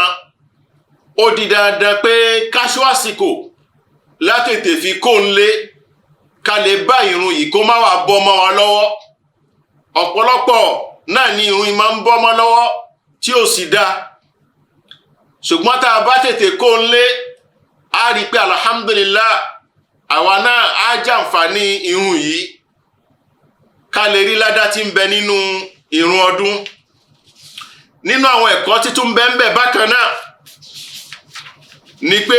[SPEAKER 2] ó di dandan pé káṣó àsìkò látètè fi kó ń lé ká lè bá ìrun yìí kó má wà bọ́ mọ́ wa lọ́wọ́. Ọ̀pọ̀lọpọ̀ náà ni ìrun yìí máa ń bọ́ mọ́ lọ́wọ́ tí ó sì dá, ṣùgbọ́n tá a bá tètè kó ń lé a rí pé alhamdulillah àwa náà á jàǹfààní ìrun yìí ká lè rí ládá tí ń bẹ nínú ìrun ọdún. Nínú àwọn ẹ̀kọ́ títún bẹ́ẹ̀ bákan náà ni pé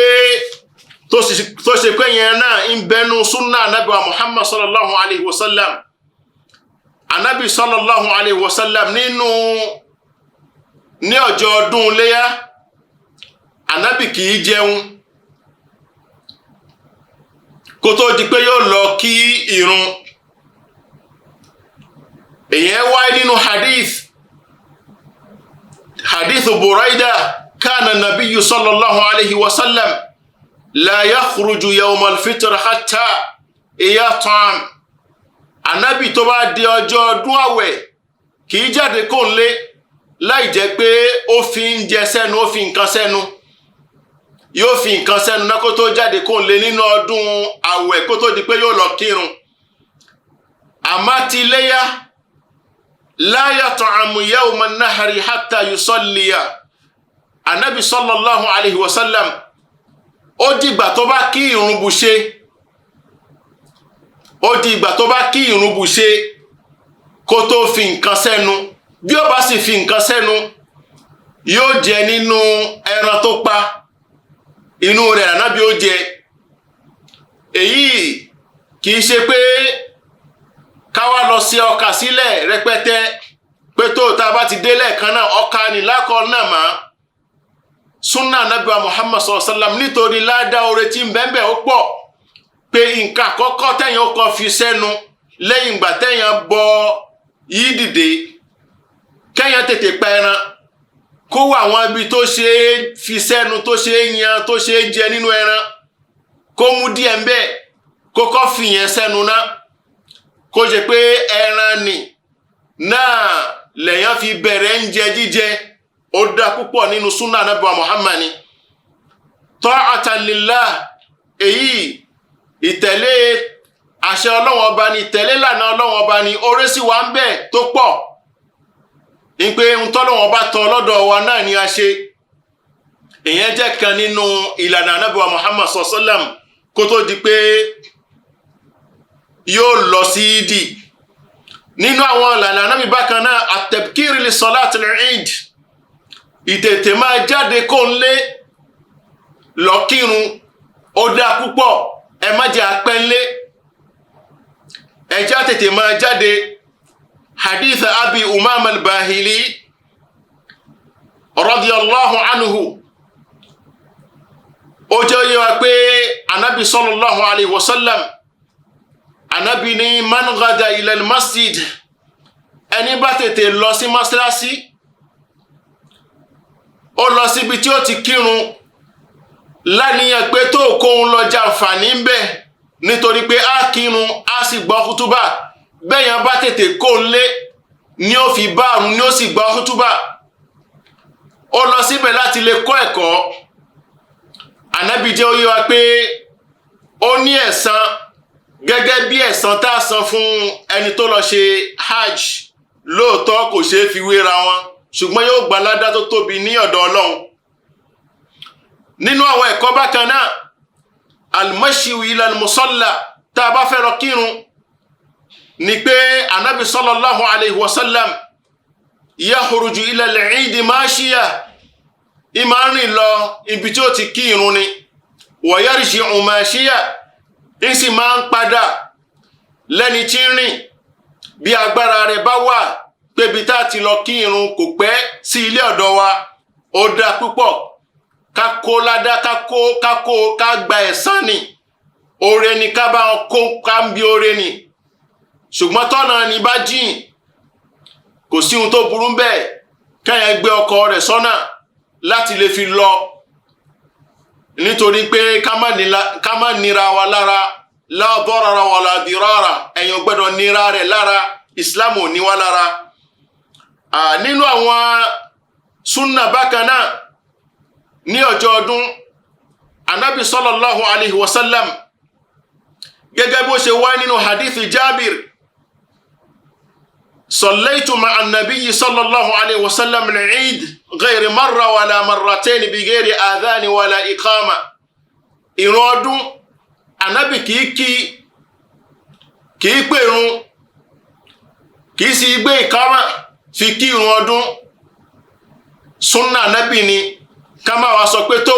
[SPEAKER 2] tó ṣe pé yẹn náà ń bẹnu súnnà Ànábì wa Muhammad sallallahu alaihi wasallam. Ànábì sallallahu alaihi wasallam ní ọjọ́ ọdún Iléyá Ànábì kìí jẹun kó tó di pé yóò lọ kí ìrun. Èyàn wáyé nínú hadith Buraida kana nabiyyu sallallahu alaihi wasallam la yakhruju yawm al-fitr hatta yat'am. Ànábì tó bá di ọjọ́ ọdún àwẹ̀ kìí jáde kó ń lé láì jẹ́ pé ó fi ń jẹ sẹ́nu, ó fi nǹkan sẹ́nu. Yóò fi nǹkan sẹ́nu náà kó tó jáde kó ń lé nínú ọdún àwẹ̀ kó tó di pé yóò lọ kírun. Àmọ́ ti Iléyá la yat'amu yawma an-nahri hatta yusalliya. Ànábì sallallahu alaihi wasallam ó dìgbà tó bá kí ìrun bùṣe, ó di ìgbà tó bá kí ìrun bùṣe kó tó fi nǹkan sẹ́nu. Bí ó bá sì fi nǹkan sẹ́nu yóò jẹ nínú ẹran tó pa, inú rẹ̀ Ànábì ó jẹ. Èyí kìí ṣe pé ká wá lọ sí ọkà sílẹ̀ rẹpẹtẹ pé tó tá bá ti dé lẹ́ẹ̀kan náà ọkà ní lákọ̀ náà má. Súnnà Ànábì wa Muhammad sallallahu alaihi wasallam nítorí ládá oore tí ń bẹ́ẹ̀ ó pọ̀ pé nǹkan àkọ́kọ́ tẹ́yàn ó kọ́ fi sẹ́nu lẹ́yìn ìgbà tẹ́yàn bọ yí dìde kẹ́yàn tètè pa ẹran kó wà àwọn ibi tó ṣe é fi sẹ́nu, tó ṣe é yan, tó ṣe é jẹ nínú ẹran, kó mú díẹ̀ ń bẹ́ẹ̀ kó kọ́ fi yẹn sẹ́nu náà, kó jẹ pé ẹran nì náà lẹ́yàn fi bẹ̀rẹ̀ ń jẹ jíjẹ. Ó dá púpọ̀ nínú súnnà Ànábì wa Muhammad ta'atan lillah. Èyí ìtẹ̀lé àṣẹ Ọlọ́run Ọba ni, ìtẹ̀lé lànà Ọlọ́run Ọba ni, oore sì wà ń bẹ tó pọ̀ ní pé ń tọ́lọ́run Ọba tọ́ lọ́dọ̀ wa náà ni a ṣe. Ìyẹn jẹ́ kan nínú ìlànà Ànábì wa Muhammad sallallahu alaihi wasallam kó tó di pé yóò lọ sí ìdí. Nínú àwọn ìlànà Ànábì bákan náà at-tabkir li salatil Eid. Ìtètè máa jáde kó ń lé lọ kírun ó dá púpọ̀. Ẹ má jẹ́ apẹ́nlé, ẹ já tètè máa jáde. Hadith Abi Umama al-Bahili radiyallahu anhu ó jẹ́ yé wa pé Ànábì sallallahu alaihi wasallam Ànábì ní man ghada ila al-masjid, ẹni bá tètè lọ sí mọ́sálásí, ó lọ síbi tí ó ti kírun láníyàn pé tó kóhun lọ jàǹfààní ń bẹ nítorí pé á kírun á sì gbọ́ kútúbà. Bẹ́yàn bá tètè kó ń lé ní ó fi bá àrùn ní ó sì gbọ́ kútúbà. Ó lọ síbẹ̀ láti lè kọ́ ẹ̀kọ́. Ànábì jẹ́ ó yé wa pé ó ní ẹ̀san gẹ́gẹ́ bí ẹ̀san tá a san fún ẹni tó lọ ṣe hajj. Lóòótọ́ kò ṣeé fi wéra wọn, ṣùgbọ́n yóò gba ládá tó tóbi ní ọ̀dọ̀ Ọlọ́run. Nínú àwọn ẹ̀kọ́ bákan náà al-mashyu ila al-musalla, tá a bá fẹ́ lọ kírun ni pé Ànábì sallallahu alaihi wasallam yakhruju ila al-eid mashiya. Ìmá rìn lọ ibi tí ó ti kírun ni wa yarji'u mashiya. Ìsì máa ń padà lẹ́ni tí ń rìn bí agbára rẹ̀ bá wà pé bí tá ti lọ kírun kò pẹ́ sí ilé ọ̀dọ̀ wa. Ó dá púpọ̀ ká kó ládá, ká gba ẹ̀san ni. Oore ni ká bá kó ká ń bí oore ni. Ṣùgbọ́n tọ́nà ni bá jìn kò sí ohun tó burú bẹ́ẹ̀ kẹ́yàn gbé ọkọ̀ rẹ̀ sọ́nà láti lè fi lọ, nítorí pé ká má nira wa lára. La darara wala dirara, ẹ̀yin ò gbọ́dọ̀ nira rẹ̀ lára. Islam ò ní wá lára. nínú àwọn súnnà bákan náà ní ọjọ́ ọdún Ànábì sallallahu alaihi wasallam gẹ́gẹ́ bó ṣe wá nínú hadithi Jabir صليت مع النبي صلى الله عليه وسلم العيد غير مرة ولا مرتين بغير آذان ولا إقامة ìrun ọdún Ànábì kìí pè ìrun kìí sì gbé ìkámà fi kí ìrun ọdún súnnà Ànábì ni ká má wá sọ pé tó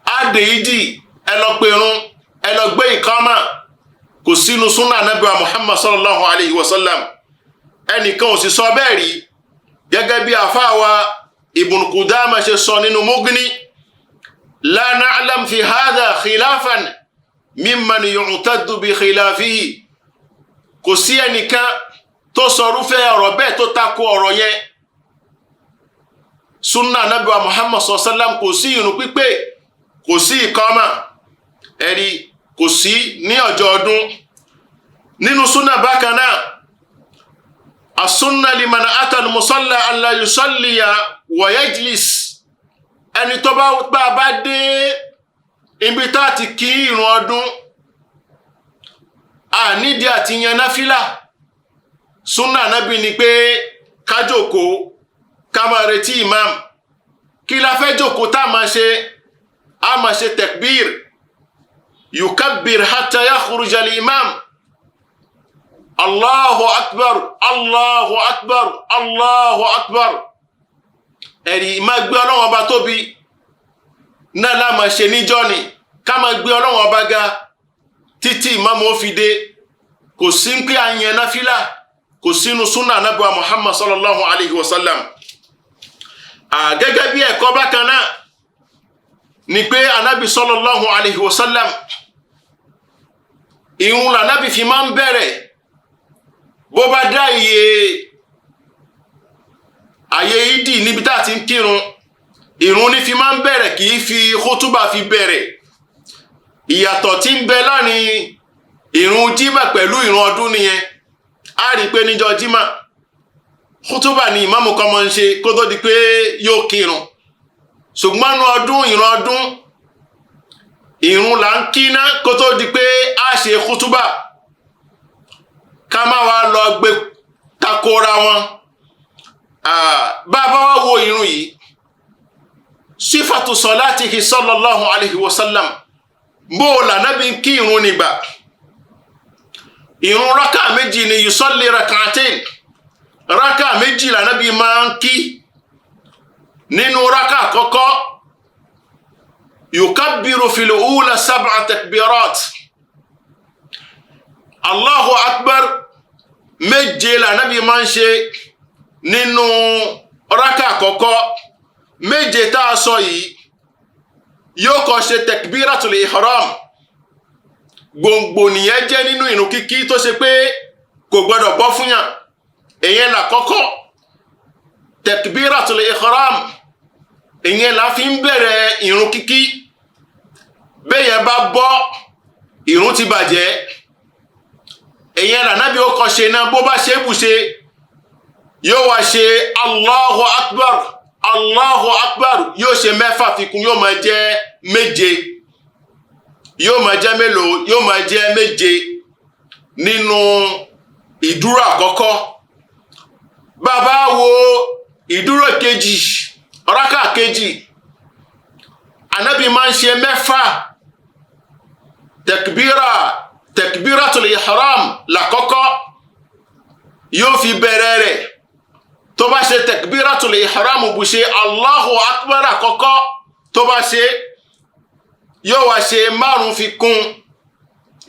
[SPEAKER 2] àdè ìdí ẹ lọ pè ìrun ẹ lọ gbé ìkámà kò sínú súnnà Ànábì wa Muhammad sallallahu alaihi wasallam ẹnìkan ò sì sọ bẹ́ẹ̀ rí gẹ́gẹ́ bí àfáàwà Ibn Qudama ṣe sọ nínú Mughni la na'lam fi hadha khilafan mimman yu'taddu bi khilafihi kò sí ẹnìkan tó sọrúfẹ́ ọ̀rọ̀ bẹ́ẹ̀ tó takò ọ̀rọ̀ yẹn súnnà Ànábì wa Muhammad sallallahu alaihi wasallam kò sí ìrun pípé kò sí ìkámà ẹ̀rí kò sí ní ọjọ́ ọdún nínú súnnà bákan náà السنة لمن أتى المصلى أن لا يصلي ويجلس ẹni tó bá dé ibi tá ti kí ìrun ọdún nídìí àti yan náfílà súnnà Ànábì ni pé ká jókòó ká máa retí imam kí la fẹ́ jókòó tá máa ṣe takbir yukabbir hatta yakhruja al-imam Allahu akbar, Allahu akbar, Allahu akbar. Ẹ̀rí máa gbé Ọlọ́run Ọba tóbi náà la máa ṣe níjọ́ ni ká máa gbé Ọlọ́run Ọba ga títí ìmáàmù ó fi dé kò sí pé a yan náfílà kò sínú súnnà Ànábì wa Muhammad sallallahu alaihi wasallam. Gẹ́gẹ́ bí ẹ̀kọ́ bákan náà ni pé Ànábì sallallahu alaihi wasallam ìrun l'Ànábì fi máa ń bẹ̀rẹ̀ bó bá dá àyè ìdí níbi tá ti ń kírun ìrun ní fi máa ń bẹ̀rẹ̀ kìí fi kútúbà fi bẹ̀rẹ̀ ìyàtọ̀ tí ń bẹ láàrin ìrun jímà pẹ̀lú ìrun ọdún nìyẹn a rí pé níjọ́ jímà kútúbà ni ìmáàmù kan máa ń ṣe kó tó di pé yóò kírun ṣùgbọ́n ní ọdún ìrun ọdún ìrun là ń kí ná kó tó di pé a ṣe kútúbà ká má wá lọ gbé takora wọn bá wá wo ìrun yìí sífàtù salatihi sallallahu alaihi wasallam bó l'Ànábì ń kí ìrun nígbà ìrun rákà méjì ni yusalli rak'atain rákà méjì l'Ànábì máa ń kí nínú rákà àkọ́kọ́ yukabbiru fil ula 7 takbirat Allahu akbar méje l'Ànábì máa ń ṣe nínú rákà àkọ́kọ́ méje tá a sọ yìí yóò kọ́ ṣe takbiratul ihram gbòǹgbò nìyẹn jẹ́ nínú ìrun kíkí tó ṣe pé kò gbọdọ̀ bọ́ fún yàn èyàn l'àkọ́kọ́ takbiratul ihram èyàn la fi ń bẹ̀rẹ̀ ìrun kíkí bẹ́yẹn bá bọ́ ìrun ti bàjẹ́ èyàn l'Ànábì ó kọ́ ṣe náà bó bá ṣe bùṣe yóò wá ṣe Allahu akbar Allahu akbar yóò ṣe mẹ́fà fikún yóò máa jẹ́ méje yóò máa jẹ́ mélòó yóò máa jẹ́ méje nínú ìdúró àkọ́kọ́ bàbá wo ìdúró kejì rákà kejì Ànábì máa ń ṣe mẹ́fà takbiratul ihram lákọ́kọ́ yóò fi bẹ̀rẹ̀ rẹ̀ tó bá ṣe takbiratul ihram bù ṣe Allahu akbar àkọ́kọ́ tó bá ṣe yóò wá ṣe márùn fi kún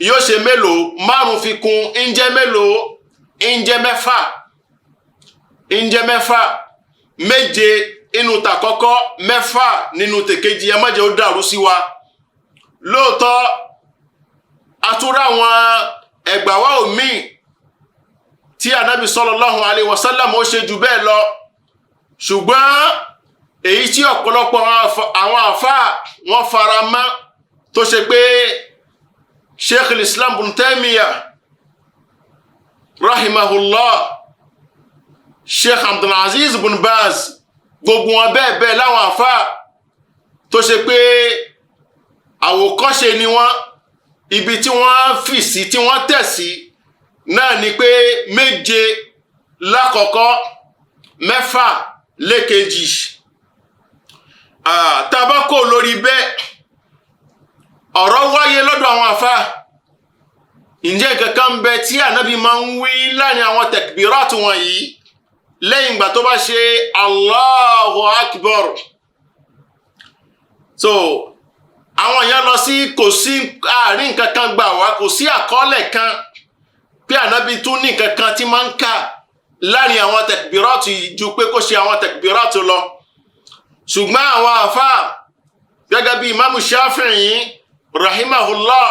[SPEAKER 2] yóò ṣe mélòó márùn fi kún ń jẹ́ mélòó ń jẹ́ mẹ́fà méje inú tàkọ́kọ́ mẹ́fà nínú tèkejì ẹ má jẹ́ ó dàrú sí wa lóòótọ́ àtúrà àwọn ẹgbàwá omi tí Ànábì sallallahu alaihi wasallam ó ṣe jù bẹ́ẹ̀ lọ ṣùgbọ́n èyí tí ọ̀pọ̀lọpọ̀ àwọn àfáà wọ́n fara mọ́ tó ṣe pé Sheikh al-Islam ibn Taymiyyah rahimahullah Sheikh Abdulaziz bin Baz gbogbo wọn bẹ́ẹ̀ bẹ́ẹ̀ láwọn àfáà tó ṣe pé àwòkọ́ṣe ni wọ́n, ibi tí wọ́n fi sí tí wọ́n tẹ̀ sí náà ni pé 7 lákọ̀ọ́kọ́ 6 lẹ́kejì. Tabako lórí bẹ́ẹ̀ ọ̀rọ̀ wáyé lọ́dọ̀ àwọn àfáà, ǹjẹ́ kankan ń bẹ tí ànábì máa ń wí láàrin àwọn takbiratu wọ̀nyí lẹ́yìn ìgbà tó bá ṣe Allahu Akbar? So àwọn èèyàn lọ sí kò sí àárín nǹkan kan gbà wá, kò sí àkọọ́lẹ̀ kan pé ànábì tún ní nǹkan kan tí máa ń kà láàrin àwọn takbiratu ju pé kó ṣe àwọn takbiratu lọ. Ṣùgbọ́n àwọn àfáà gẹ́gẹ́ bí Imam Shafi'i rahimahullah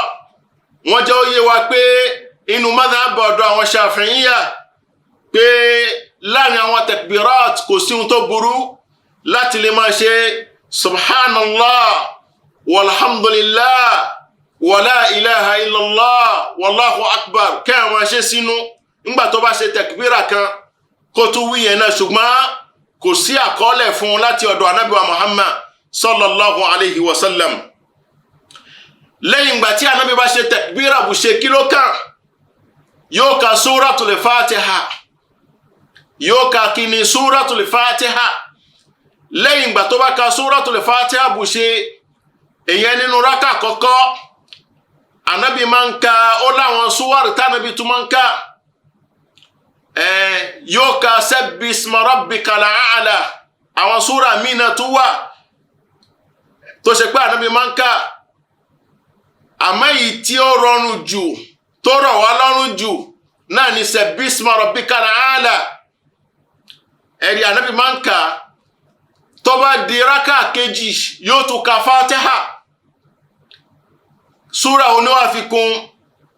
[SPEAKER 2] wọ́n jẹ́ ó yé wa pé inú madhhab ọ̀dọ̀ àwọn Shafi'iyya pé láàrin àwọn takbirat kò sí ohun tó burú láti lè máa ṣe subhanallah walhamdulillah wala ilaha illallah wallahu akbar kẹ́ẹ̀ máa ṣe sínú nígbà tó bá ṣe takbira kan kó tún wí yẹn náà, ṣùgbọ́n kò sí àkọọ́lẹ̀ fún láti ọ̀dọ̀ Ànábì wa Muhammad sallallahu alayhi wa sallam. Lẹ́yìn ìgbà tí Ànábì bá ṣe takbira bù ṣe kí ló kàn? Yóò ka suratul Fatiha, yóò ka kíni suratul Fatiha. Lẹ́yìn ìgbà tó bá ka suratul Fatiha bù ṣe èyàn nínú rákà àkọ́kọ́, Ànábì máa ń ka ó láwọn súwárì tánàbì tún máa ń ka. Yóò ka sabbisma rabbikal a'la, àwọn súra mìíràn tó wà tó ṣe pé Ànábì máa ń ka. Àmọ́ èyí tí ó rọrùn jù tó rọ̀ wá lọ́rùn jù náà ni sabbisma rabbikal a'la. Ẹ̀rí Ànábì máa ń ka tó bá di rákà kejì yóò tún ka Fatiha. Súra oníwàfikún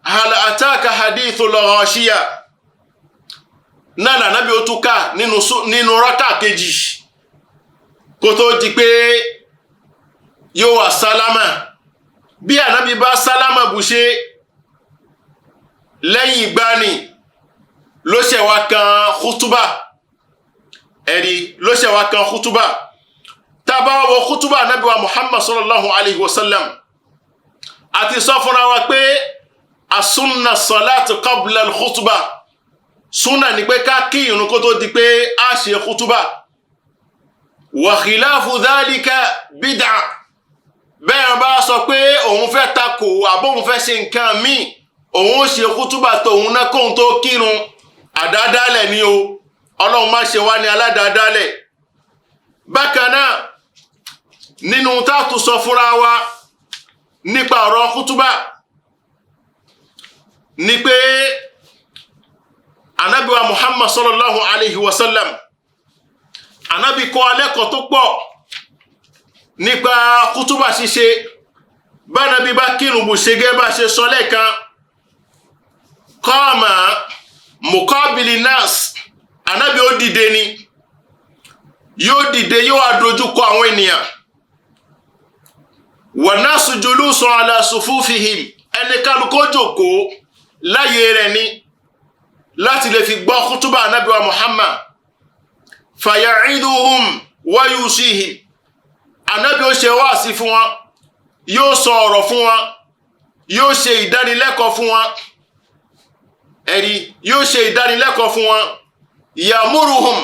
[SPEAKER 2] hal ataka hadithul ghashiya náà l'Ànábì ó tún ká nínú rákà kejì kó tó di pé yóò wá sálámà. Bí Ànábì bá sálámà bù ṣe lẹ́yìn ìgbani ló ṣe wá kan kútúbà. Ẹ̀rí ló ṣe wá kan kútúbà. Tá bá wo kútúbà Ànábì wa Muhammad sallallahu alayhi wa sallam àti sọ fúnra wa pé as-sunna salatu qabla al-khutbah. Súnà ni pé ká kí ìrun kó tó di pé a ṣe kútúbà. Wa khilafu dhalika bid'ah. Bẹ́ẹ̀ bá sọ pé òun fẹ́ takò àbóhun fẹ́ ṣe nǹkan míì, òun ó ṣe kútúbà tóun náà kóhun tó kírun, àdádálẹ̀ ni o. Ọlọ́run má ṣe wá ní aládàádálẹ̀. Bákan náà nínú táàtù sọ fúnra wa nípa ọ̀rọ̀ kútúbà ni pé Ànábì wa Muhammad sallallahu alayhi wa sallam, Ànábì kọ́ alẹ́kọ̀ọ́ tó pọ̀ nípa kútúbà ṣíṣe. Bá Ànábì bá kírun bù ṣe gẹ́ bá ṣe sọ lẹ́ẹ̀kan, qama muqabili nas, Ànábì ó dìde ni, yóò dìde yóò adójú kọ àwọn ènìyàn. Wa nasu julusun ala sufufihim, ẹni kálukú jókòó láyé rẹ̀ ni láti lè fi gbọ́ kútúbà Ànábì wa Muhammad. Faya'iduhum wa yusihim, Ànábì ó ṣe wáàsí fún wọn, yóò sọ ọ̀rọ̀ fún wọn, yóò ṣe ìdánilẹ́kọ̀ọ́ fún wọn. Ẹ̀rí yóò ṣe ìdánilẹ́kọ̀ọ́ fún wọn. Yamuruhum,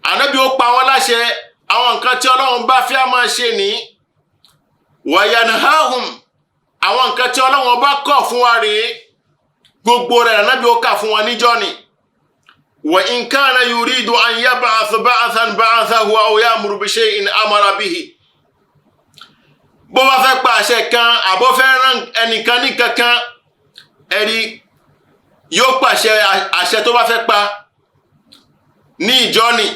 [SPEAKER 2] Ànábì ó pa wọ́n láṣẹ àwọn nǹkan tí Ọlọ́run bá fẹ́ máa ṣe ní. Wa yanhahum, àwọn nǹkan tí Ọlọ́run bá kọ̀ fún wa rèé, gbogbo rẹ̀ Ànábì ó kà fún wọn níjọ́ ni. Wa in kana yuridu an yab'ath ba'than ba'athahu aw ya'muru bi shay'in amara bihi. Bó bá fẹ́ pa àṣẹ kan àbó fẹ́ rán ẹnìkan ní kankan, ẹ̀rí yóò pàṣẹ àṣẹ tó bá fẹ́ pa ní ìjọ́ ni.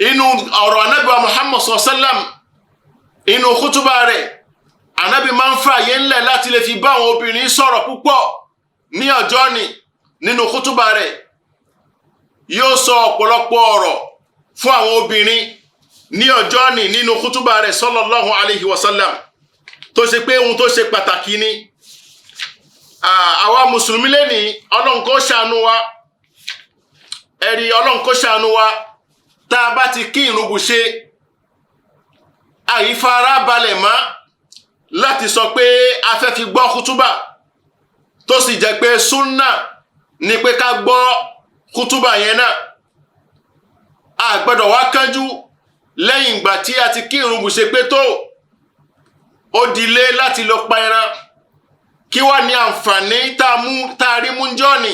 [SPEAKER 2] Inú ọ̀rọ̀ Ànábì wa Muhammad sallallahu alaihi wasallam, inú kútúbà rẹ̀, Ànábì máa ń fààyè ńlẹ̀ láti lè fi bá àwọn obìnrin sọ̀rọ̀ púpọ̀ ní ọjọ́ ni. Nínú kútúbà rẹ̀ yóò sọ ọ̀pọ̀lọpọ̀ ọ̀rọ̀ fún àwọn obìnrin ní ọjọ́ ni nínú kútúbà rẹ̀ sallallahu alayhi wa sallam, tó ṣe pé ohun tó ṣe pàtàkì ni. Àwa mùsùlùmí lẹ́ni Ọlọ́run kó ṣàánú wa. ẹ̀rí Ọlọ́run kó ṣàánú wa tá a bá ti kí ìrun bù ṣe àyífara balẹ̀ mọ́ láti sọ pé a fẹ́ fi gbọ́ kútúbà tó sì jẹ́ pé súnà ni pé ká gbọ́ kútúbà yẹn náà. A gbọ́dọ̀ wá kánjú lẹ́yìn ìgbà tí a ti kí ìrun bù ṣe pé tó ó dilé láti lọ pa ẹran kí wá ní àǹfààní tá a rí mú jọ́ọ̀nì.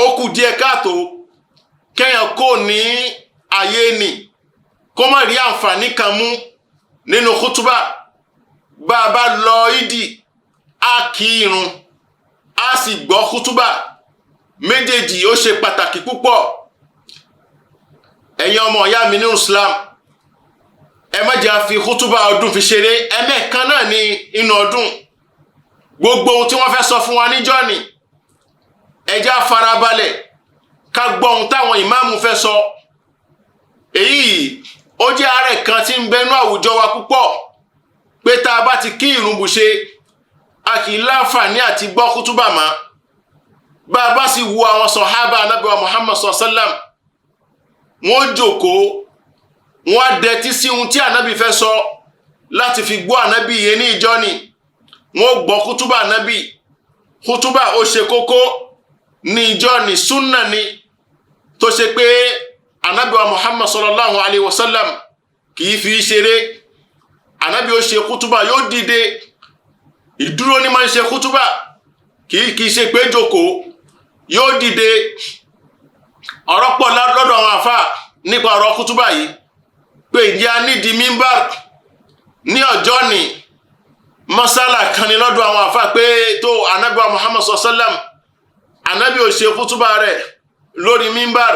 [SPEAKER 2] Ó kù díẹ̀ káàtó kẹ́yàn kò ní ayé nì kó má rí àǹfààní kan mú nínú kútúbà. Bá a bá lọ ìdí a kí ìrun a sì gbọ́ kútúbà, méjèèjì ó ṣe pàtàkì púpọ̀. Ẹ̀yin ọmọ ìyá mi nínú Islam, ẹ má jẹ́ a fi kútúbà ọdún fi ṣeré. Ẹ̀mẹ́kan náà ní inú ọdún. Gbogbo ohun tí wọ́n fẹ́ sọ fún wa níjọ́ ni ẹ jẹ́ á farabalẹ̀ ká gbọ́ ohun táwọn ìmáàmù fẹ́ sọ. Èyí ó jẹ́ àárẹ̀ kan tí ń bẹnu àwùjọ wa púpọ̀ pé tá a bá ti kí ìrun bù ṣe a kì í láǹfààní àti gbọ́ kútúbà mọ́. Bá a bá sì wo àwọn sàhábà Ànábì wa Muhammad sallam, wọ́n jókòó wọ́n á dẹtí sí ohun tí Ànábì fẹ́ sọ láti fi gbọ́ Ànábì yẹn ní ìjọ ni. Wọ́n gbọ́ kútúbà Ànábì. Kútúbà ó ṣe kókó ní ìjọ ni, súnà ni tó ṣe pé Ànábì wa Muhammad sallallahu alayhi wa sallam kì í fi ṣeré. Ànábì ó ṣe kútúbà yóò dìde, ìdúró ní máa ń ṣe kútúbà kì í ṣe pé jókòó, yóò dìde. Ọ̀rọ̀ pọ̀ lọ́dọ̀ àwọn àfáà nípa ọ̀rọ̀ kútúbà yìí pé ìjẹ́ a nídìí mímbàr ní ọjọ́ ni. Masala kan ní lọ́dọ̀ àwọn àfáà pé tó Ànábì wa Muhammad sallam, Ànábì ó ṣe kútúbà rẹ̀ lórí mímbàr.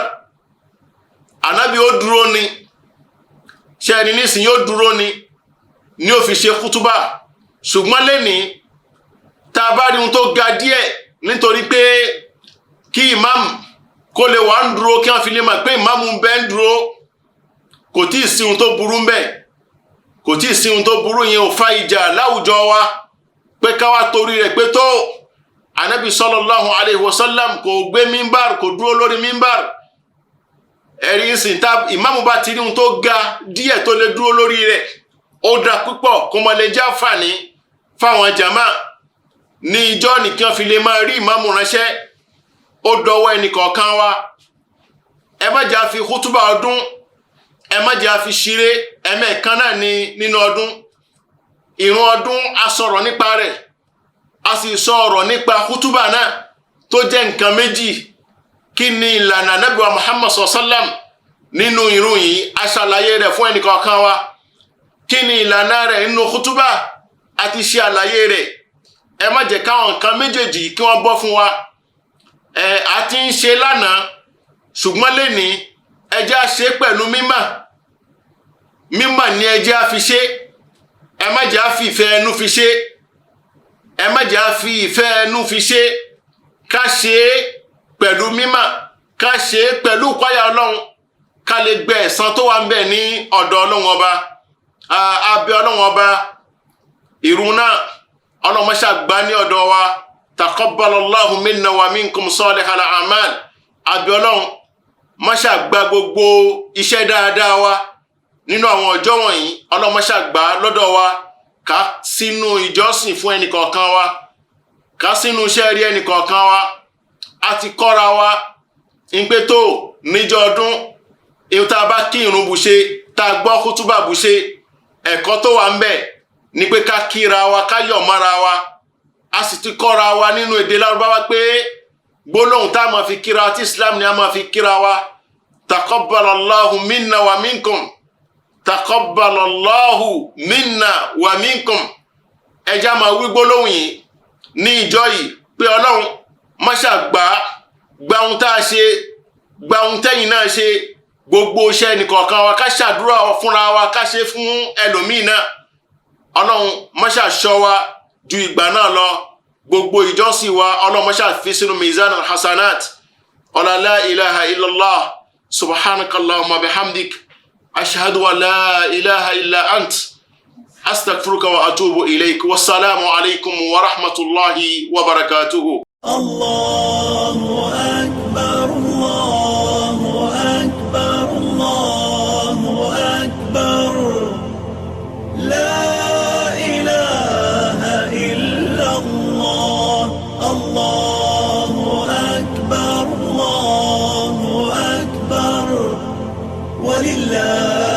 [SPEAKER 2] Ànábì ó dúró ni, ṣẹ́ni nísìn yóò dúró ni ó fi ṣe kútúbà. Ṣùgbọ́n lẹ́ni tá a bá rí ohun tó ga díẹ̀ nítorí pé kí ìmáàmù kó lè wà ń dúró kí wọ́n fi lè mọ̀ pé ìmáàmù ń bẹ ń dúró, kò tí ì sí ohun tó burú ń bẹ, kò tí ì sí ohun tó burú. Yẹn ò fa ìjà láwùjọ wa pé ká wá torí rẹ̀ pé tó Ànábì sallallahu alayhi wa sallam kò gbé mímbàr, kò dúró lórí mímbàr. Ẹ̀rí ìsìn tá ìmáàmù bá ti rí ohun tó ga díẹ̀ tó lè dúró lórí rẹ̀, ó dá púpọ̀ kó mọ lè jẹ́ àǹfààní fáwọn jàmá ní ìjọ nìkan fi lè máa rí ìmáàmù ránṣẹ́. Ó dọwọ́ ẹnìkọ̀ọ̀kan wa. Ẹ má jẹ́ a fi kútúbà ọdún, ẹ má jẹ́ a fi ṣeré. Ẹ̀mẹ́kan náà ní nínú ọdún. Ìrun ọdún a sọ̀rọ̀ nípa rẹ̀, a sì sọ ọ̀rọ̀ nípa kútúbà náà tó jẹ́ nǹkan méjì. Kí ni ìlànà Ànábì wa Muhammad sallam nínú ìrun yìí? A ṣàlàyé rẹ̀ fún ẹnìkọ̀ọ̀kan wa. Kí ni ìlànà rẹ̀ nínú kútúbà? A ti ṣe àlàyé rẹ̀. Ẹ má jẹ́ káwọn nǹkan méjèèjì kí wọ́n bọ́ fún wa. A ti ń ṣe lánàá, ṣùgbọ́n lẹ́ni ẹ jẹ́ a ṣe pẹ̀lú mímọ̀. Mímọ̀ ni ẹ jẹ́ a fi ṣe. Ẹ má jẹ́ a fi ìfẹ́ ẹnu fi ṣe. Ẹ má jẹ́ a fi ìfẹ́ ẹnu fi ṣe. Ká ṣe pẹ̀lú mímọ̀, ká ṣe pẹ̀lú ìpáyà Ọlọ́run, ká lè gbẹ ẹ̀san tó wà ń bẹ ní ọ̀dọ̀ Ọlọ́run ọba. A bẹ̀ Ọlọ́run ọba ìrun náà Ọlọ́run má ṣe gbà ní ọ̀dọ̀ wa. Taqabbalallahu minna wa minkum salihal a'mal. A bẹ̀ Ọlọ́run má ṣe gbà gbogbo iṣẹ́ dáadáa wa nínú àwọn ọjọ́ wọ̀nyí. Ọlọ́run má ṣe gbà lọ́dọ̀ wa. Ká sínú ìjọsìn fún ẹnìkọ̀ọ̀kan wa, ká sínú iṣẹ́ rí ẹnìkọ̀ọ̀kan wa. A ti kọ́ra wa ń pé tó níjọ́ ọdún èyí tá a bá kí ìrun bù ṣe, tá a gbọ́ kútúbà bù ṣe, ẹ̀kọ́ tó wà ń bẹ ni pé ká kíra wa, ká yọ̀ mọ́ra wa. A sì ti kọ́ra wa nínú èdè Lárúbáwá pé gbólóhùn tá a máa fi kíra tí Islam ni a máa fi kíra wa. Taqabbalallahu minna wa minkum. Taqabbalallahu minna wa minkum. Ẹja máa wí gbólóhùn yìí ní ìjọ yìí pé Ọlọ́run má ṣàgbà gba ohun tá a ṣe, gba ohun tẹ́yìn náà ṣe. Gbogbo iṣẹ́ ẹnìkọ̀ọ̀kan wa ká ṣàdúrà fúnra wa, ká ṣe fún ẹlòmíì náà. Ọlọ́run má ṣàṣọ́ wa ju ìgbà náà lọ. Gbogbo ìjọsìn wa Ọlọ́run má ṣàfi sínú mizan al-hasanat. La ilaha illallah subhanakallahumma bihamdik ashhadu an la ilaha illa ant astaghfiruka wa atubu ilayk. Wassalamu alaykum wa rahmatullahi wa barakatuhu.
[SPEAKER 1] الله أكبر الله ولله